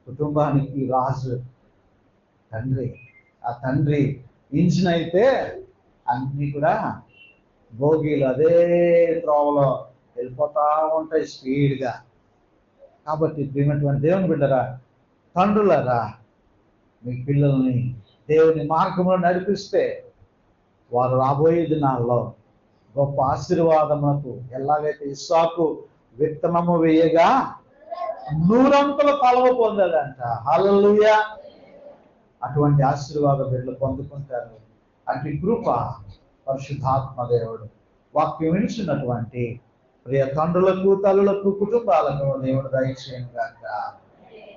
Speaker 1: కుటుంబానికి రాజు తండ్రి. ఆ తండ్రి ఇంజిన్ అయితే అన్నీ కూడా భోగిలు అదే త్రోవలో వెళ్ళిపోతా ఉంటాయి స్పీడ్గా. కాబట్టి ప్రియమైనటువంటి దేవుని బిడ్డరా, తండ్రులరా, మీ పిల్లల్ని దేవుని మార్గంలో నడిపిస్తే వారు రాబోయే దినాల్లో గొప్ప ఆశీర్వాదములకు, ఎలాగైతే ఇస్సాకు విత్తనము వేయగా 100 ఫలము పొందాలంట. హల్లెలూయా. అటువంటి ఆశీర్వాద బిడ్డలు పొందుకుంటారు. అటు కృప పరిశుద్ధాత్మ దేవుడు వాక్యం వినిచినటువంటి ప్రియ తండ్రులకు, తల్లులకు, కుటుంబాలకు దేవుడు దయచేయను గాక.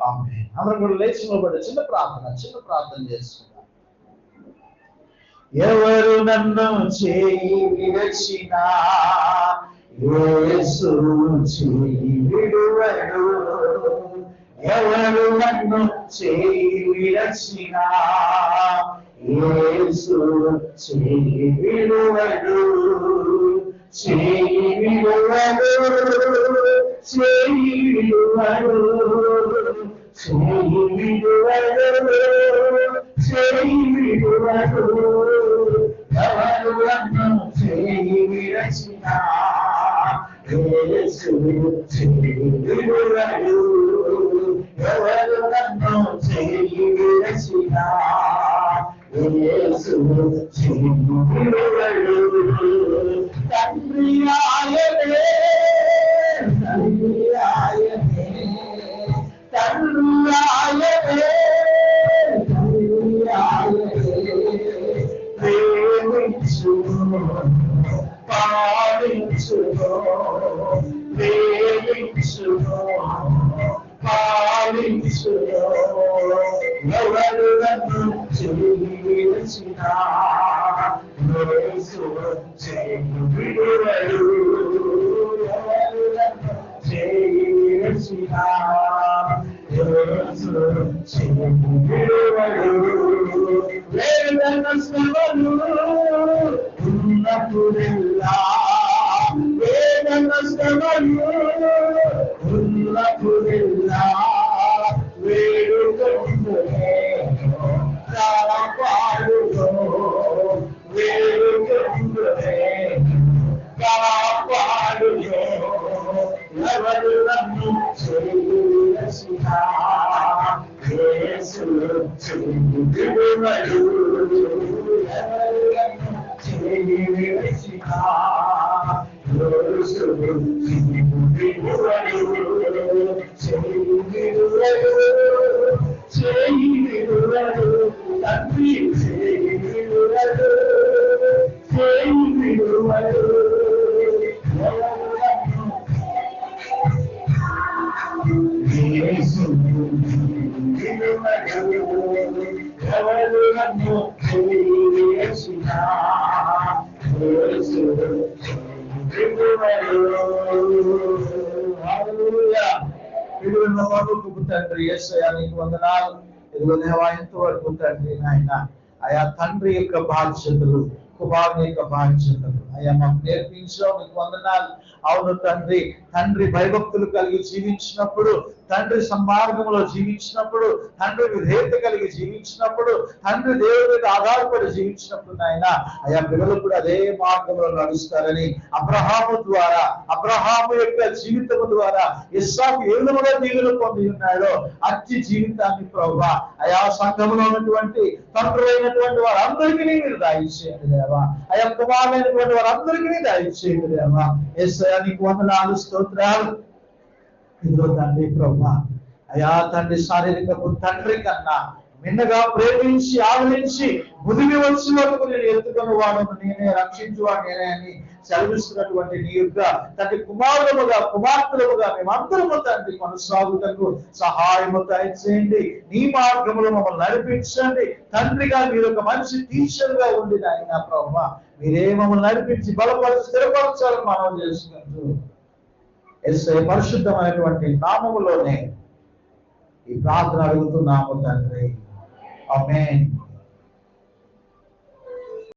Speaker 1: ఆమేన్. అందరూ కూడా లేచి నిలబడి చిన్న ప్రార్థన చేసుకుందాం. ఎవరు నన్ను చేయి విడచినా యేసు చేయి విడువడు. ఎవరు నన్ను చేయి విడచినా యేసు చేయి విడువడు. చేయి విడువడు, చేయి విడువడు, చేయి విడువడు, చేయి విడువడు. ఎవరు నన్ను చేయి విడచినా యేసు చేయి విడువడు. ఎవరు నన్ను చేయి విడచినా యేసు చేయి విడువడు. తండ్రి ఆయనే, తండ్రి ఆయనే, తండ్రి ఆయనే, తండ్రి ఆయనే. ప్రేమించును, పాలించును, ప్రేమించును, పాలించును. ఎవరు నన్ను చేయి విడచినా యేసు చేయి విడువడు. ఎవరు నన్ను చేయి విడచినా యేసు చేయి విడువడు. వేదన శ్రమలు ఉన్నప్పుడెల్లా, వేదన శ్రమలు ఉన్నప్పుడెల్లా వేడుకొందునే కాపాడుకో, వేడుకొందునే కాపాడుకో. ఎవరు నన్ను చేయి విడచినా యేసు చేయి విడువడు. ఎవరు నన్ను చేయి విడచినా యేసు చేయి విడువడు. చేయి విడువడు, చేయి విడువడు. తండ్రి చేయి విడువడు, చేయి విడువడు. యేసు విడువడు. ఎవరు నన్ను చేయి విడచినా యేసు విడువడు. హల్లెలూయా. విడువడిన ప్రభువుకు తండ్రి యేసయ్యా నీకు వందనాలు. ఇదిగో దేవా ఇంతవరకు తండ్రి నాయన ఆయా తండ్రి యొక్క బాధ్యతలు, కుమారుని యొక్క బాధ్యతలు అయ్యా మాకు నేర్పించావు, నీకు వందనాలు. అవును తండ్రి, తండ్రి భయభక్తులు కలిగి జీవించినప్పుడు, తండ్రి సన్మార్గంలో జీవించినప్పుడు, తండ్రి విధేయత కలిగి జీవించినప్పుడు, తండ్రి దేవుడి మీద ఆధారపడి జీవించినప్పుడు నాయన ఆయా పిల్లలు కూడా అదే మార్గంలో నడుస్తారని అబ్రహాము ద్వారా, అబ్రహాము యొక్క జీవితము ద్వారా ఇస్సాకు ఏ విధముగా దీవెనలు పొంది ఉన్నాడో అట్టి జీవితాన్ని ప్రభువా ఆయా సంఘంలో ఉన్నటువంటి తండ్రులైనటువంటి వారందరికీ మీరు దయచేయండి దేవా. ఆయా కుమారులైనటువంటి వారందరికీ దయచేయండి దేవా. యేసయ్యా నీకు వందనాలు, స్తోత్రాలు. ఇదిగో తండ్రి ప్రభువా అయా తండ్రి శారీరకపు తండ్రి కన్నా మిన్నగా ప్రేమించి ఆదరించి ముదిమి వచ్చి వరకు నేను ఎత్తుకున్న వాడను నేనే, రక్షించువాడు నేనే అని సెలవిస్తున్నటువంటి నీ యొక్క తండ్రి కుమారులుగా, కుమార్తెలుగా మేమందరము తండ్రి కొనసాగుటకు సహాయము దయచేయండి. నీ మార్గములో మమ్మల్ని నడిపించండి తండ్రిగా. మీరు ఒక మంచి టీచర్ గా ఉండి నాయన ప్రభువా మీరే మమ్మల్ని నడిపించి బలపరిచి స్థిరపరచాలని మనం చేసుకుంటూ యేసయ్య పరిశుద్ధమైనటువంటి నామములోనే ఈ ప్రార్థన అడుగుతున్నాము తండ్రి. ఆమేన్.